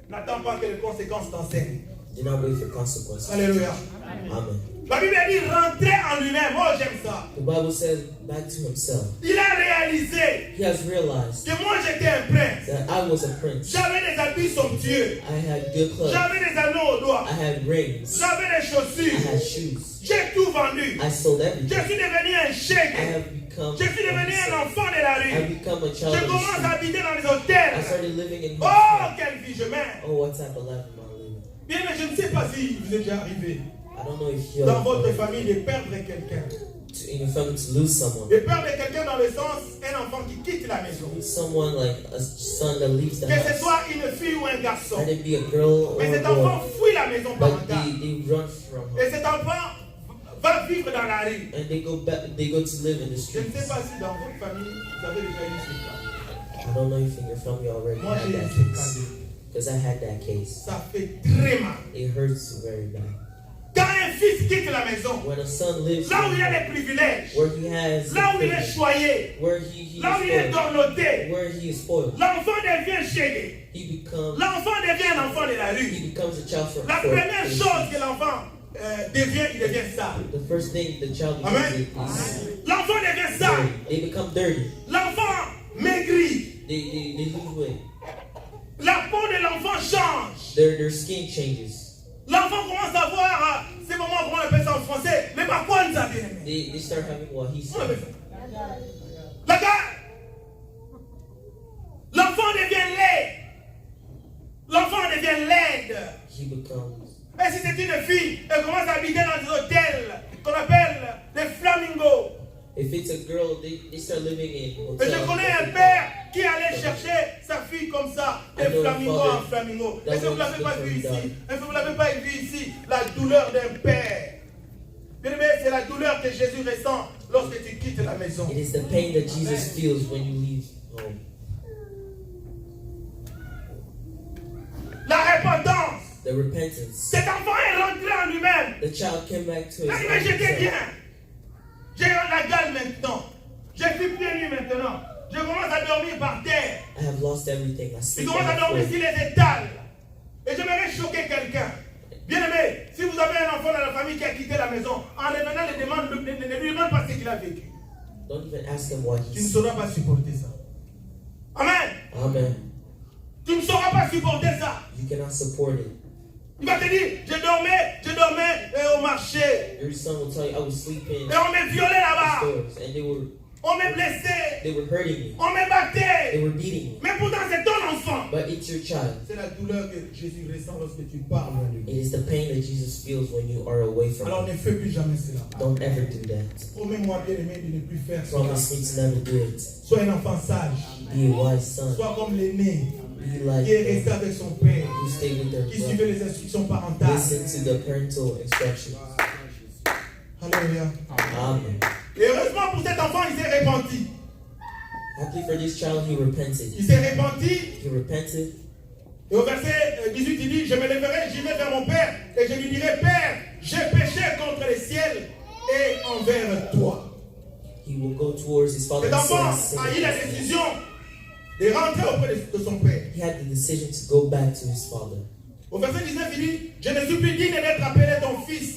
N'attends pas que les conséquences t'enseignent. Do not wait for consequences. Alléluia. Amen. La Bible dit rentrer en lui-même. Oh, j'aime ça. The Bible says back to himself. Il a réalisé He has realized que moi j'étais un prince. that I was a prince. J'avais des habits somptueux. I had good clothes. J'avais des anneaux au doigt. I had rings. J'avais des I chaussures. had shoes. J'ai tout vendu. I sold Je everything. suis devenu un I chèque. have become Je suis devenu un enfant de la I rue. become a child Je of the commence à street. habiter dans les I hôtels. started living in Oh, hotels. quelle vie je mène. Oh, what type of life am I living? Bien, mais je ne sais pas si vous êtes déjà arrivé I don't know if you're dans votre famille de perdre quelqu'un. in your family to lose someone. De perdre quelqu'un dans le sens, un enfant qui quitte la maison. Someone like a son that leaves the Que ce house. soit une fille ou un garçon. Let it be a girl or Mais a cet enfant boy. fuit la maison But parentale. they run from her. Et cet enfant va vivre dans la rue. And they go back. They go to live in the Je ne sais streets. pas si dans votre famille, vous avez déjà eu ce cas. I don't know if in your family already Moi, had j'ai eu that ce case. cas. Because I had that case. Ça fait très mal. It hurts very bad. Quand un fils quitte la maison, When a son lives là où il a les privilèges, where he has là où il est privilege, choyé, where he là où il est is dorloté, spoiled, where he is spoiled, l'enfant devient chégué. he becomes L'enfant devient un enfant de la rue. he becomes a child La for première the chose streets. que l'enfant devient, il devient sale. The first thing the child Amen. becomes is L'enfant devient sale. dirty. They become dirty. L'enfant maigrit. They lose weight. La peau de l'enfant change. Their skin changes. L'enfant commence à voir ces moments, comment on appelle ça en français, les bakouans, ça bien aimé. They start having what he Comment on appelle said. ça? La gare. L'enfant devient laid. L'enfant devient laide. He becomes. Et si c'est une fille, elle commence à habiter dans des hôtels qu'on appelle des flamingos. If it's a girl, they start living in Et je hotels. connais un père qui allait chercher sa fille comme ça, des I know a flamingos father en flamingo. that Est-ce que vous ne wants l'avez to pas look vu for a ici? dog. Est-ce que vous ne l'avez pas vu ici? La douleur d'un père. Bien aimé, c'est la douleur que Jésus ressent lorsque tu quittes la maison. It is the pain that Jesus feels when you leave home. La repentance. The repentance. Cet enfant est rentré en lui-même. The child came back to his Il a dit, own mais j'étais self. bien. J'ai la gale maintenant. Je suis pieds nus maintenant. Je commence à dormir par terre. I have lost everything. I Il sleep commence on à the dormir floor. sur les étals. Et j'aimerais choquer quelqu'un. Bien aimé, si vous avez un enfant dans la famille qui a quitté la maison, en revenant, ne lui demande pas ce qu'il a vécu. Don't even ask him why Tu ne he's. sauras pas supporter ça. Amen. Amen. Tu ne sauras pas supporter ça. You cannot support it. Il va te dire, je dormais au marché. Your son will tell you, I was sleeping Et on me violait in là-bas. stores, and On me blessait. they were hurting me. On me They battait. were beating me. Mais pourtant, c'est ton enfant. But it's your child. C'est la douleur que Jésus ressent lorsque tu pars loin de It lui. is the pain that Jesus feels when you are away from Alors him. ne fais plus jamais cela. Don't ever do that. Promets-moi, bien-aimé, de ne plus faire cela. Promise me to never do it. Sois un enfant sage. Be a wise son. Sois comme l'aîné Be like qui est resté them avec son père, who stay with their qui brother. suivait les instructions parentales. Listen to the parental instructions. Alléluia. Amen. Et heureusement pour cet enfant, il s'est repenti. Happily for this child, he repented. Il s'est repenti. He repented. Et au verset 18, il dit, je me lèverai, j'irai vers mon père, et je lui dirai, Père, j'ai péché contre le ciel et envers toi. He will go towards his father Cet and enfant say, a eu la décision de rentrer auprès de son père. he had the decision to go back to his father. Au verset 19, il dit, je ne suis plus digne d'être appelé ton fils.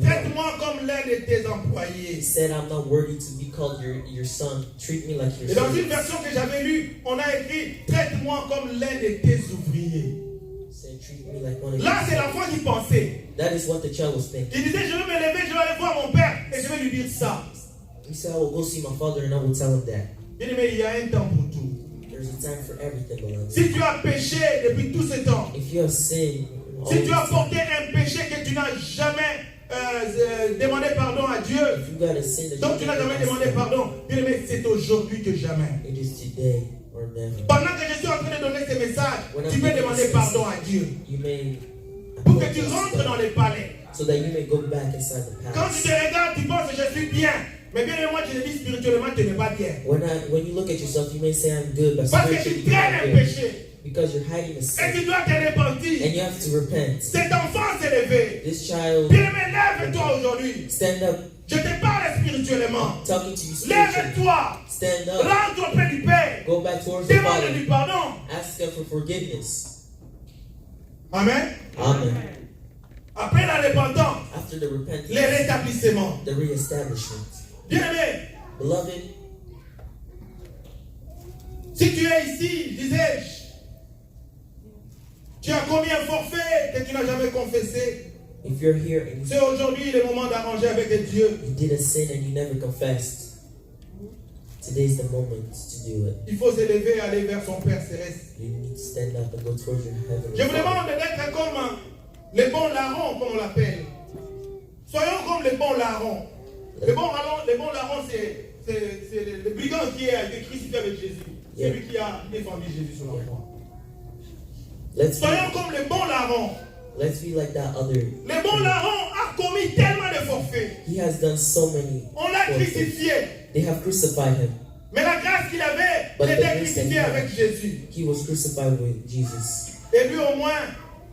Traite-moi comme l'un de tes He employés. said, I'm not worthy to be called your son. Treat me like your Et dans une son. version que j'avais lue, on a écrit, traite-moi comme l'un de tes ouvriers. He said, treat me like one of Là, c'est your l'enfant qui pensait. That is what the child was thinking. Il disait, je vais me lever, je vais aller voir mon père et je vais lui dire ça. He said, I will go see my father and I will tell him that. Bien aimé, il y a un temps pour tout. There's a time for everything, beloved. Si tu as péché depuis tout ce temps, If you have sinned, si tu as porté un péché que tu n'as jamais demandé pardon à Dieu, if you got a sin that donc tu n'as jamais demandé pardon, bien aimé, c'est aujourd'hui que jamais. it is today or never. Pendant que je suis en train de donner ces messages, When I'm tu peux giving demander this pardon message, à Dieu You may pour que tu apologize rentres to dans God, les palais. so that you may go back inside the Quand tu palace. te regardes, tu penses que je suis bien. Mais bien moi, je te dis spirituellement, tu n'es pas bien. When you look at yourself, you may say I'm good, but Parce que spiritually tu you're traînes not un good. péché. Because you're hiding a Et sin. tu dois te repentir. And you have to repent. Cet enfant s'est levé. This child, Bien aimé, lève-toi aujourd'hui. stand up. Je te parle spirituellement. I'm talking to you spiritually. Lève-toi. Stand up. Rentre auprès du Père. Go back towards the Demande du Father. pardon. Ask Him for forgiveness. Amen. Amen. Après la repentance, After the repentance, le rétablissement. the reestablishment. Bien aimé, Beloved, si tu es ici, disais-je, tu as combien de forfaits que tu n'as jamais confessé? if you're here and C'est aujourd'hui le moment d'arranger avec Dieu. you did a sin and you never confessed, today's the moment to do it. Il faut se lever et aller vers son Père céleste. You need to stand up and go towards your heavenly Je vous Father. demande d'être comme les bons larrons, comme on l'appelle. Soyons comme les bons larrons. Les bons larrons, c'est le brigand qui a été crucifié avec Jésus. C'est Yeah. lui qui a défendu Jésus sur la croix. Let's Soyons comme les bons larrons. be like that other. Le bon larron a commis tellement de forfaits. He has done so many. On l'a forfeits. crucifié. They have crucified him. Mais la grâce qu'il avait, But il the était grace that crucifié he had, avec Jésus. he was crucified with Jesus. Et lui au moins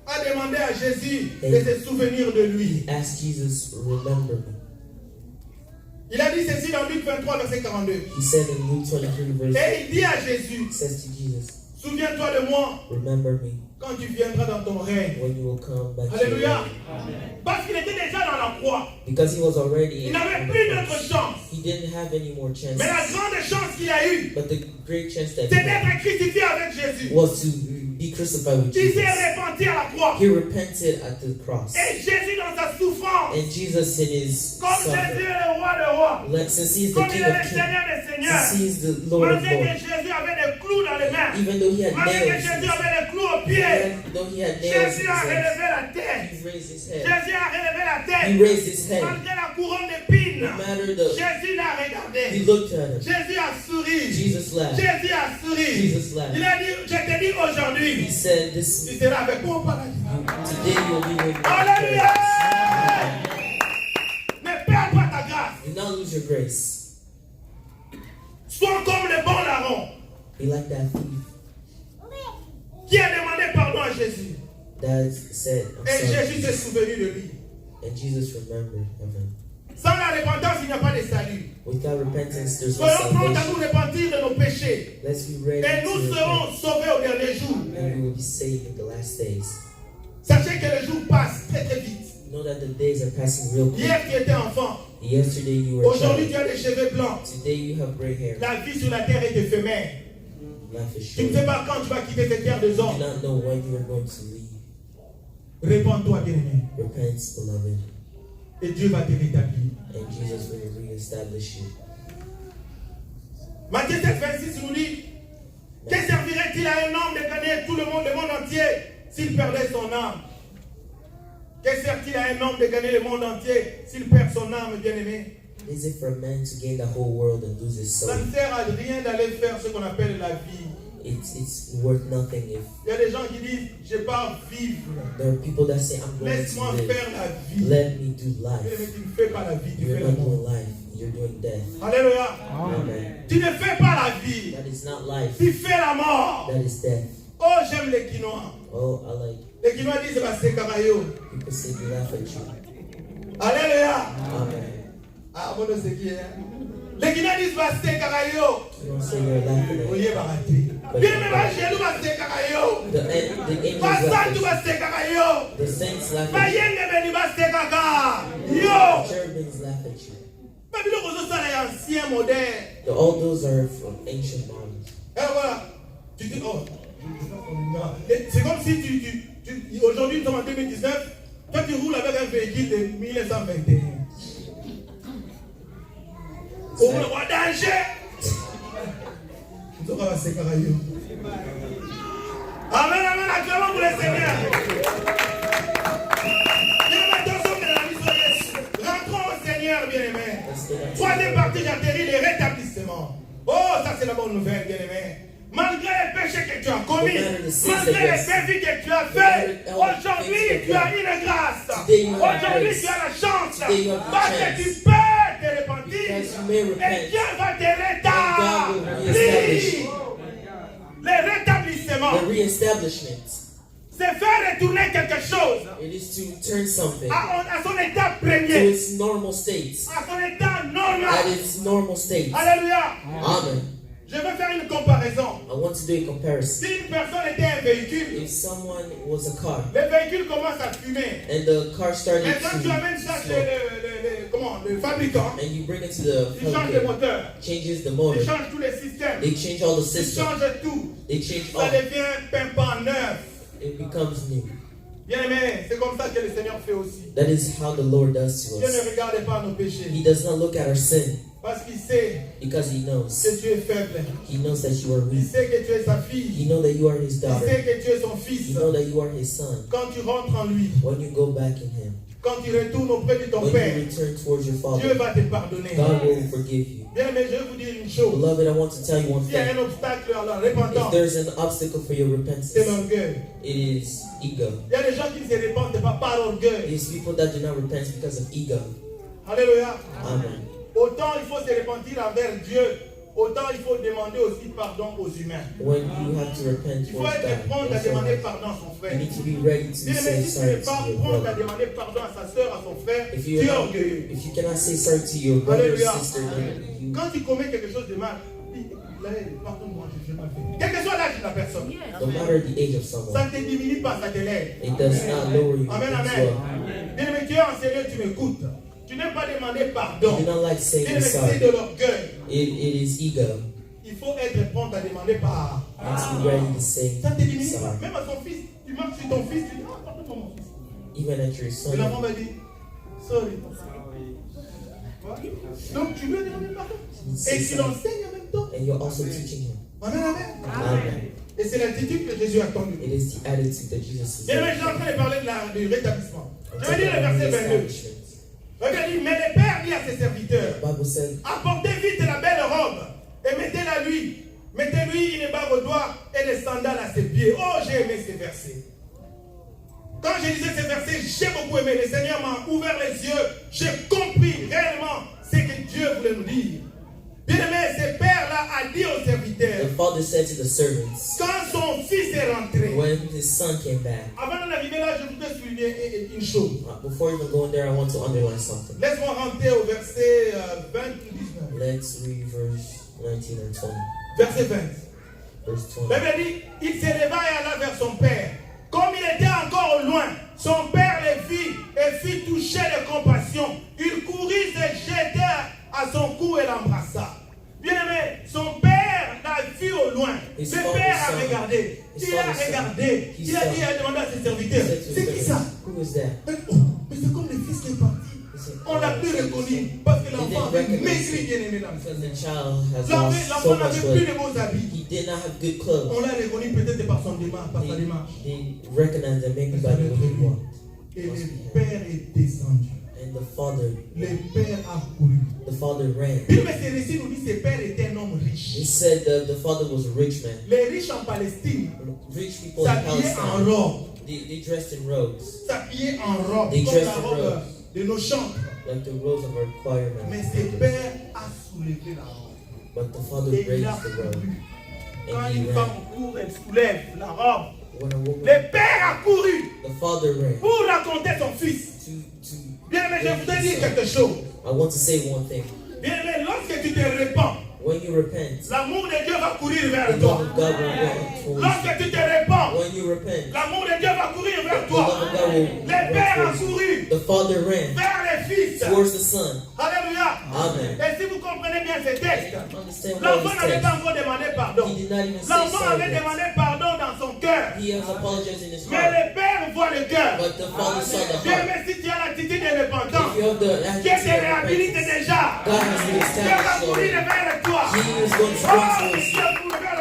a demandé à Jésus de Hey. se souvenir de lui. Ask Jesus, remember me. Il a dit ceci dans Luc 23, verset 42. He said in Luke 23, verse, Et il dit à Jésus, he says to Jesus, souviens-toi de moi remember me quand tu viendras dans ton règne. when you will come back to your Alléluia. reign. Parce qu'il était déjà dans la croix. Because he was already Il n'avait on the plus cross. d'autre chance. He didn't have any more chances. Mais la grande chance qu'il a eue, But the great chance that c'est he had d'être crucifié avec Jésus. was to be crucified with Il s'est Jesus. repenti à la croix. He repented at the cross. Et Jésus dans sa souffrance, And Jesus in his comme Jésus suffering, est le roi des rois, since he is the comme il King est of le Kings, Seigneur des seigneurs, since he is the Lord of malgré que Lords, Jésus avait des clous dans les mains, even though he had malgré que nails, Jésus avait des clous aux pieds, even though he had nails in Jésus his a hands, relevé la tête. he raised his head. Jésus a relevé la He tête. raised his head. Malgré la couronne d'épines, No matter the, Jésus l'a he regardé. looked at him. Jésus a souri. Jesus laughed. Jésus a souri. Jesus laughed. Il a dit, je te dis He aujourd'hui, said, tu "This seras avec moi au paradis. today you'll be with me." Alléluia! Ne perds pas ta grâce. Do not lose your grace. Sois comme le bon larron Be like that thief qui a demandé pardon à Jésus. that said, "I'm Et sorry." Jésus s'est souvenu de lui. And Jesus remembered him. Sans la repentance, il n'y a pas de salut. Without repentance, there's no Soyons prompts à salvation. nous repentir de nos péchés. Let's be ready Et to nous repent, serons sauvés au dernier jour. and we will be saved in the last days. Sachez que les jours passent très très vite. Know that the days are passing real quick. Hier, tu étais enfant. Yesterday you were a Aujourd'hui, tu child. as des cheveux blancs. Today you have gray hair. La vie sur la terre est éphémère. Life is Tu ne short. sais pas quand tu vas quitter cette terre de You do hommes. not know when you are going to leave. Réponds-toi, bien-aimé. Repent, beloved, Et Dieu va te rétablir. and Jesus will reestablish you. Matthieu 7, 26 nous dit, que servirait-il à un homme de gagner tout le monde entier s'il perdait son âme? Que sert-il à un homme de gagner le monde entier s'il perd son âme, bien-aimé? Is it for a man to gain the whole world and lose his Ça soul? ne sert à rien d'aller faire ce qu'on appelle la vie. It's worth nothing if Il y a des gens qui disent, je pars vivre. there are people that say, "I'm going Laisse-moi to live. faire la vie. Let me do Mais life." tu ne fais pas la vie, tu You're fais not la doing mort. life. You're doing death. Alléluia. Amen. Tu ne fais pas la vie, That is not life. tu fais la mort. That is death. Oh, j'aime les Quinois. Oh, I like Les Quinois disent, bah, c'est Carayo. people say they laugh at you. Alléluia. Amen. Ah, bon, c'est qui, hein? Les Quinois disent, bah, c'est Carayo. You don't say you're laughing at Oye, bah, raté. Bien, mais bah, chez nous, bah, c'est Carayo. the angels Bah, laugh ça, at tu you. vas, c'est Carayo. The saints laugh Bah, at you. yenge, ben, bah, c'est Kaka. The Yo. cherubims laugh at you. Bah, bilo, kozo, ça, les anciens modèles. All those are from ancient models. Et voilà. Tu dis, oh. C'est comme si aujourd'hui, nous sommes en 2019. Toi, tu roules avec un véhicule de 1921. Au moins, danger. Amen, amen, acclamons pour le Seigneur. Rentrons au Seigneur, bien-aimé. Troisième partie, j'atterris les rétablissements. Oh, ça c'est la bonne nouvelle, bien-aimé. Malgré les péchés que tu as commis, malgré les bévis que tu as fait, aujourd'hui tu as une grâce. Aujourd'hui tu as la chance. Parce que tu peux te repentir et Dieu va te rétablir. Le rétablissement, The reestablishment. c'est faire retourner quelque chose It is to turn something à son état to premier, its normal state, à son état at normal. its normal state. Alléluia. Amen. Je vais faire une comparaison. I want to do a comparison. Si une personne était un véhicule, If someone was a car le véhicule commence à fumer. and the car started Et quand tu amènes ça to chez le fabricant, and you bring it to the il change le fabricant, moteur, changes the motor, il change tous les systèmes, they change all the il system, change tout. they change Ça all, devient pimpant neuf. it becomes new. Bien aimé, c'est comme ça que le Seigneur fait aussi. That is how the Lord does to Dieu us. ne regarde pas nos péchés. He does not look at our sin Parce qu'il sait because He knows. que tu es faible. He knows that you are Il weak. sait que tu es sa He fille. knows that you are His Il daughter. sait que tu es son He fils. knows that you are His son. Quand tu rentres en lui, When you go back in Him, quand tu retournes auprès de ton when Père, you return towards your Dieu Father, va te pardonner. God will forgive you. Bien aimé, je vais vous dire une chose. Beloved, I want to tell you one S'il y a thing. un obstacle à la If repentance, there's an obstacle for your repentance, c'est l'orgueil. it is ego. Il y a des gens qui ne se repentent pas par orgueil. It's people that do not repent because of ego. Alléluia. Amen. Autant il faut se repentir envers Dieu, autant il faut demander aussi pardon aux humains. When you have to repent Il faut towards être prompt God, à demander also, pardon à son you frère. need to be ready to Bien say aimé, si tu sorry n'es pas to your prompt à brother. demander pardon à sa soeur, à son frère, If tu you es orgueilleux. if you cannot say sorry to your brother or Alléluia. sister, then you, Quand tu commets quelque chose de mal, dis, pardonne-moi, je n'ai pas fait. Quel que soit l'âge de la personne, no matter the age of ça someone, ne te diminue pas, ça t'élève. it does not lower you Amen, as amen. well. Bien aimé, tu es enseignant, tu m'écoutes. Tu n'aimes pas demander pardon. You do not like Bien saying aimé, c'est sorry. de l'orgueil. It is ego. Il faut être prompt à demander pardon. You have to be ready to say Ça ne te diminue pas. sorry. Même à son fils, tu marches sur ton fils, tu dis, pardonne-moi mon fils. Even at your Et son, l'enfant va dire, sorry. Donc tu lui as demandé pardon. you Et say tu sorry. l'enseignes en même temps. And you're also teaching him. Amen, amen. Amen. Et c'est l'attitude que Jésus attend de nous. It is the attitude that Jesus is. Bien aimé, je suis en train de parler du rétablissement. I'm Je vais talking lire le about verset 22. reestablishment. Regardez, mais le Père dit à ses serviteurs, The Bible said, apportez vite la belle robe et mettez-la lui. Mettez-lui une barre au doigt et des sandales à ses pieds. Oh, j'ai aimé ces versets. Quand je lisais ces versets, j'ai beaucoup aimé. Le Seigneur m'a ouvert les yeux. J'ai compris réellement ce que Dieu voulait nous dire. Bien aimé, ce père-là a dit aux serviteurs, the father said to the servants, quand son fils est rentré, when his son came back, avant d'en arriver là, je voudrais souligner une chose. before even going there, I want to underline something. Laisse-moi rentrer au verset 20 ou 19. Let's read verse 19 and 20. Verset 20. Verse La 20. Bible dit, il se leva et alla vers son père. Comme il était encore au loin, son père le vit et fut touché de compassion. Il courut, se jeta à son cou et l'embrassa. Bien aimé, son père l'a vu au loin. Le père a regardé. Il a regardé. Il a dit, il a demandé à ses serviteurs, c'est qui ça? Who is that? Mais c'est comme le fils qui est parti. He said, On l'a plus reconnu parce que l'enfant avait maigri, bien aimé dans le because Seigneur. the child has lost so L'enfant much n'avait plus weight. de beaux habits. He did not have good clothes. On l'a reconnu peut-être par son démarche, par sa démarche. They recognized them maybe by the way he walked. Et le père est descendu. And the father Le père a couru. ran. Puis, mais ce récit nous dit que ce père était un homme riche. He said that the father was a rich man. Les riches en Palestine Rich people in s'habillaient en Palestine, robe. they dressed in robes, S'habillaient en robe. They Comme dressed la in robe robes. de nos chambres. like the robes of our choirmen. Mais ce père a soulevé la robe. But the father Et il a raised the robe. couru. Quand And he une ran. femme court, elle soulève la robe. When a woman, Le père a couru the father ran pour raconter son fils. to Bien aimé, je voudrais dire quelque chose. I want to say one thing. Bien aimé, lorsque tu te répands, When you repent, l'amour de Dieu va courir vers the love toi. of God will run towards Lorsque tu te répands, you. When you repent, l'amour de Dieu va courir vers the love toi. of God will Le père a run towards you. couru The father ran vers les fils. towards the son. Alléluia. Amen. Et si vous comprenez bien ce texte, Understand what l'enfant he n'avait said. pas encore demandé pardon. He did not even say L'enfant sorry. avait yet. demandé pardon dans son cœur. He has apologized in his Mais heart. le père voit le cœur. But the father saw the Bien, heart. mais si tu as l'attitude de If repentance, you have the Dieu te attitude of réhabilite repentance, déjà. God has Dieu va reestablished courir already. vers toi. He is going to Oh, run towards Dieu you. court vers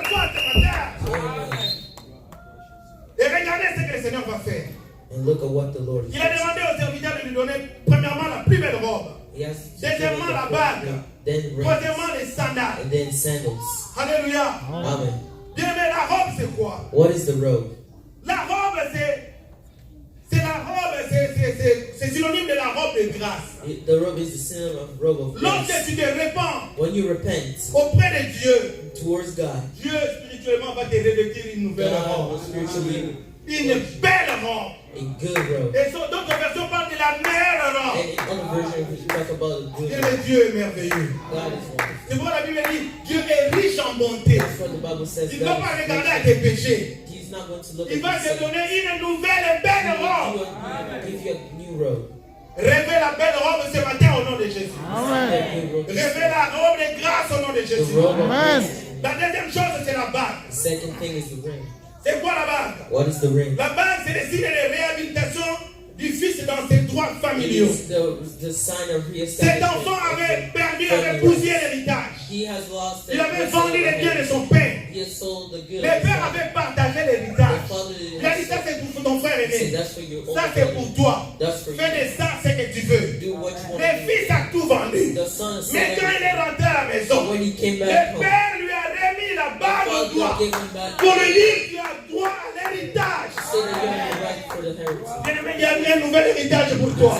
le Seigneur va faire. And look at what the Lord is Il a demandé au serviteur de lui donner premièrement la plus belle robe, He has deuxièmement la bague, then rings, troisièmement les sandales. and then sandals. Alléluia. Amen. Bien aimé, la robe c'est quoi? What is the robe? La robe c'est la robe, c'est synonyme de la robe de grâce. The robe is the synonym of robe of Lorsque grace. tu te répands When you repent auprès de Dieu, towards God, Dieu spirituellement va te revêtir une nouvelle God will robe. spiritually Une belle robe. a good robe. Et d'autres versions parlent de la meilleure robe. And in other versions, we talk about a good Et robe. le Dieu est merveilleux. God is wonderful. C'est pourquoi la Bible dit Dieu est riche en bonté. That's what the Bible says. Il ne va God pas is regarder à rich. tes péchés. He's not going to look Il va at te you donner une nouvelle et belle robe. give you a new robe. Rêvez la belle robe ce matin au nom de Jésus. That good robe. Rêvez la robe de grâce au nom de The Jésus. robe of Amen. grace. La deuxième chose, c'est la bague. The second thing is the ring. C'est quoi la bague? What is the ring? La bague, c'est le signe de réhabilitation du fils dans ses droits It familiaux. is the sign of Cet reestablishment. enfant avait of perdu, the avait family bousillé rights. l'héritage. He has lost Il avait it. vendu les biens de son père. He has sold the goods. Les pères avaient partagé The l'héritage. father Il a dit ça c'est pour ton frère said, aîné. that's for your own Ça c'est family. pour toi. That's for Fais you. de ça ce que tu veux. Do what you want Le to fils a tout vendu. do. The son Mais said, quand il est rentré à la maison, when he came le back home, père lui a remis la the bague au doigt father gave him back. pour lui dire tu as droit à l'héritage. Say that you have the right for the inheritance. Bien-aimé, il y a un nouvel héritage pour toi.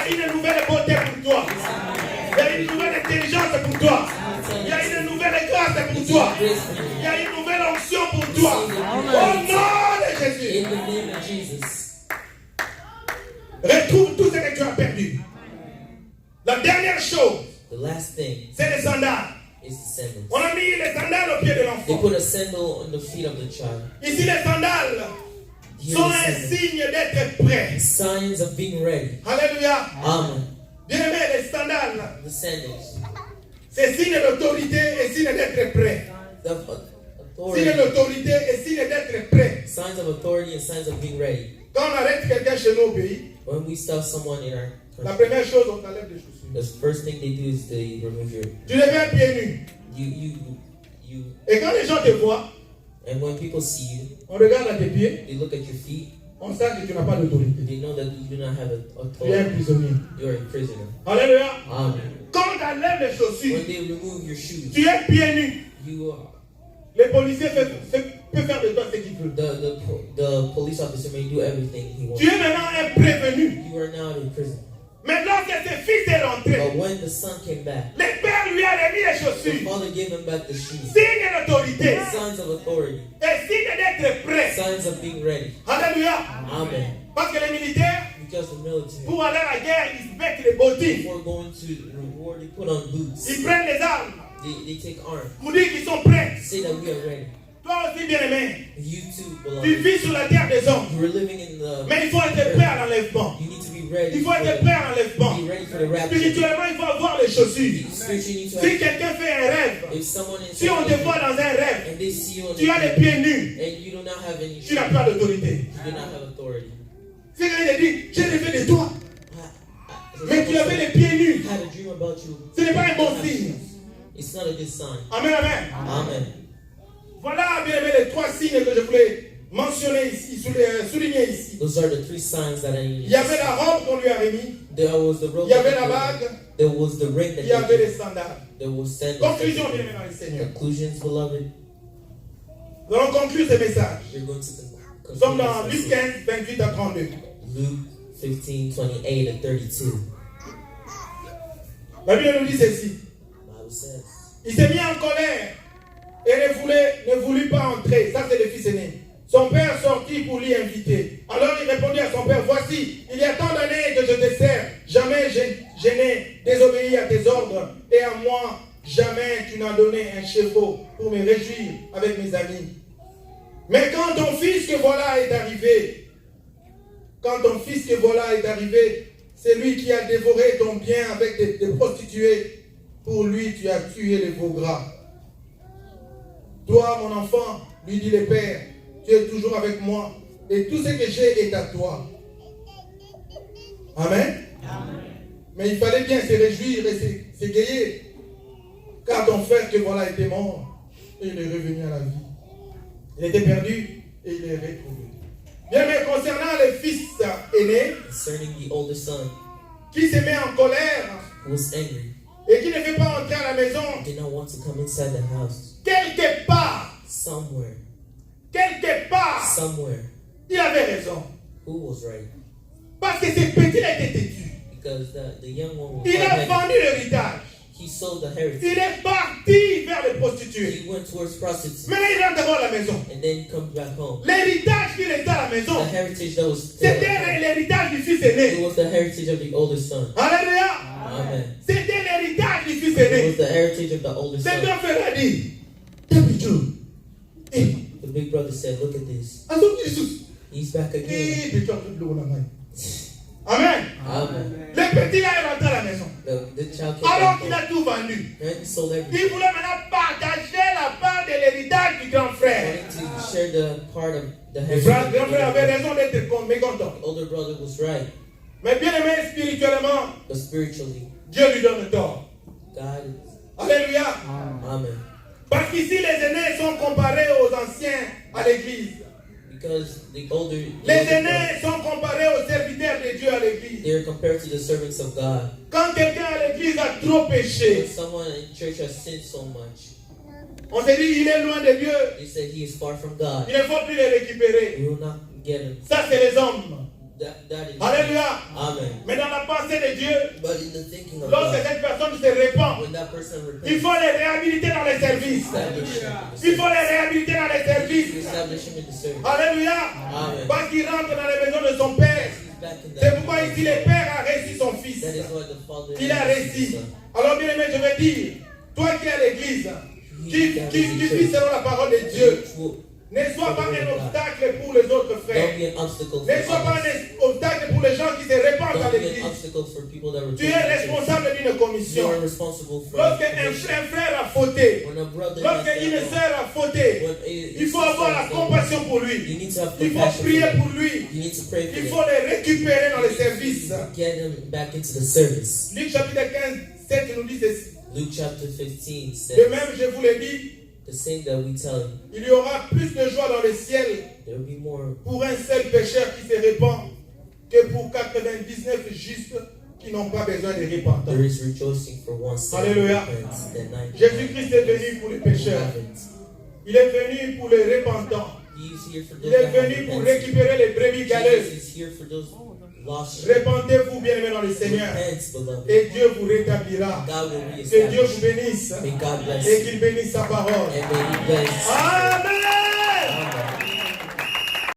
Il y a une nouvelle beauté pour toi. Il y a une nouvelle intelligence pour toi. Il y a une nouvelle grâce pour toi. Il y a une nouvelle onction pour toi. Au nom de Jésus. In the name of Jesus. Retrouve tout ce que tu as perdu. La dernière chose, The last thing c'est les sandales. is the sandals. On a mis les sandales au pied de They l'enfant. put a sandal on the feet of the child. Ici, les sandales Here sont the un sandals. signe d'être prêt. Signs of being ready. Alléluia. Amen. Bien-aimé, les sandales, The sandals. c'est signe d'autorité et signe d'être prêt. The Signe authority. d'autorité et signe d'être prêt. Signs of authority and signs of being ready. Quand on arrête quelqu'un chez nous au pays, When we stop someone in our la country, première chose, on t'enlève les chaussures. the first thing they do is they remove your Tu deviens pieds nus. you Et quand les gens te voient, and when people see you, on regarde à tes pieds, they look at your feet, on sait que tu n'as pas d'autorité. they know that you do not have Tu es un authority. prisonnier. You're a prisoner. Alléluia. Amen. Quand on t'enlève les chaussures, When they remove your shoes, tu es pieds nus. you are Les policiers peuvent faire de toi ce qu'ils veulent. the police officer may do everything he wants. Tu es maintenant un prévenu. You are now in prison. Mais lorsque ce fils est rentré, But when the son came back, le père lui a remis les the chaussures. father gave him back the shoes. Signe d'autorité Signs of authority. et signe d'être prêt. Signs of being ready. Alléluia. Amen. Parce que les militaires, Because the military, pour aller à la guerre, ils mettent les bottines. before going to the war, they put on boots. Ils prennent les armes They take arms. pour dire qu'ils sont prêts. Say that we are ready. Toi aussi, bien-aimé, You too tu belong. vis sur la terre des hommes. You are living in the. Mais il faut être prêt à l'enlèvement. You need to be ready. Il faut for être the- prêt à l'enlèvement. Be ready for the rapture. Spirituellement, il faut avoir les chaussures. Spiritually, you need to Si have. quelqu'un fait un rêve, If someone is si on te voit dans un rêve, and they see you on tu as les the pieds nus, and you do not have any tu n'as shoes, pas d'autorité. you do not have authority. Si quelqu'un te dit, j'ai rêvé de toi, I- mais tu avais les pieds nus, had a dream about you. ce n'est pas un bon signe. It's not a good sign. Amen, amen. Amen. Voilà, bien aimé, les trois signes que je voulais mentionner ici, souligner ici. Those are the three signs that I Il needed. y avait la robe qu'on lui a remis, There was the robe. il y avait that la they bague, gave. There was the ring that il y avait they les gave. sandales. There was sandals. Conclusion, that bien they aimé dans le gave. Seigneur. Conclusions, beloved. Nous allons conclure ce message. We're going to Nous sommes dans conclude Luc this 15, 28 à 32. Luke 15, 28 and 32. La Bible nous dit ceci. Bible says, Il s'est mis en colère et ne voulut pas entrer. Ça, c'est le fils aîné. Son père sortit pour l'y inviter. Alors il répondit à son père, voici, il y a tant d'années que je te sers. Jamais je n'ai désobéi à tes ordres. Et à moi, jamais tu n'as donné un chevaux pour me réjouir avec mes amis. Mais quand ton fils que voilà est arrivé, c'est lui qui a dévoré ton bien avec des prostituées. Pour lui, tu as tué les veaux gras. Toi, mon enfant, lui dit le père, tu es toujours avec moi et tout ce que j'ai est à toi. Amen. Mais il fallait bien se réjouir et s'égayer, car ton frère que voilà était mort et il est revenu à la vie. Il était perdu et il est retrouvé. Bien, mais concernant le fils aîné concerning the older son qui se met en colère who was angry, et qui ne veut pas entrer à la maison, did not want to come inside the house. quelque part, Somewhere, il avait raison. who was right? Parce que ce petit était têtu. Because the young one was Il a hard-headed. vendu l'héritage. He sold the heritage. Il est parti vers les prostituées. He went towards prostitutes. Maintenant, il rentre d'abord à la maison. And then he comes back home. L'héritage qu'il était à la maison, The heritage that was still at c'était home. l'héritage du fils It aîné. was the heritage of the older son. Alléluia. Amen. C'était l'héritage du fils It was aîné. the heritage of the older C'est son. un frère a dit, David, The big brother said, look at this. He's back again. Amen. Amen. Le petit là est rentré à la maison. The child came Alors back qu'il home. a tout vendu. And he sold Il everything. voulait maintenant partager la part de l'héritage du grand He frère. wanted to share the part of the Le heritage. grand of the frère older avait brother. raison d'être mécontent. The older brother was right. Mais bien aimé spirituellement, But spiritually, Dieu lui donne tort. God is. Alléluia. Amen. Parce qu'ici, les aînés sont comparés aux anciens à l'église. Because the older Les aînés sont comparés aux serviteurs de Dieu à l'église. they are compared to the servants of God. Quand quelqu'un à l'église a trop péché, If someone in church has sinned so much, on se dit il est loin de Dieu. they say he is far from God. Il ne faut plus le récupérer. We will not get him. Ça, c'est les hommes. That is. Alléluia. Amen. Mais dans la pensée de Dieu, But in the thinking of lorsque God, cette personne se répand, when that person il repents, faut les réhabiliter dans les services. establish him in the Il faut service. les réhabiliter dans les services. Establish him in the service. Alléluia. Amen. Parce qu'il rentre dans les maisons de son père. He's back in C'est that. pourquoi ici le père a reçu son fils. That is why the father Il a réussi. Alors bien aimé, je veux dire, toi qui es à l'église, qui vis selon la parole de Dieu, ne sois pas un obstacle pour les autres Don't frères. be an obstacle for Ne sois pas others. un obstacle pour les gens qui se répandent à Don't be an l'église. obstacle for people that Tu es repent. responsable d'une You are commission. responsible for Lorsque it. un frère a fauté, When a brother lorsque messed une up, sœur a fauté, when il faut avoir la compassion pour lui. you need to have Il faut compassion prier for pour them. lui. You need to pray for Il them. faut les récupérer dans les services. Get them back into the service. Luc chapitre 15, 7 nous dit ceci. Luke chapter 15 De says, même, je vous l'ai dit, the same that we tell him, il y aura plus de joie dans le ciel there will be more pour un seul pécheur qui se répand que pour 99 justes qui n'ont pas besoin de repentance. there is rejoicing for one sinner who Alléluia. repents than 99 Jésus-Christ est venu pour les who pécheurs. haven't. Il est venu pour les repentants. He is here for Il those est that have venu pour repented. récupérer les brebis galeuses. Jesus is here for those lost sheep. Repentez-vous, bien-aimés dans le Seigneur, Repent, beloved. et Dieu vous rétablira. God will Que Dieu reestablish. vous bénisse May God bless et you. qu'il bénisse sa parole. And may He bless. Amen.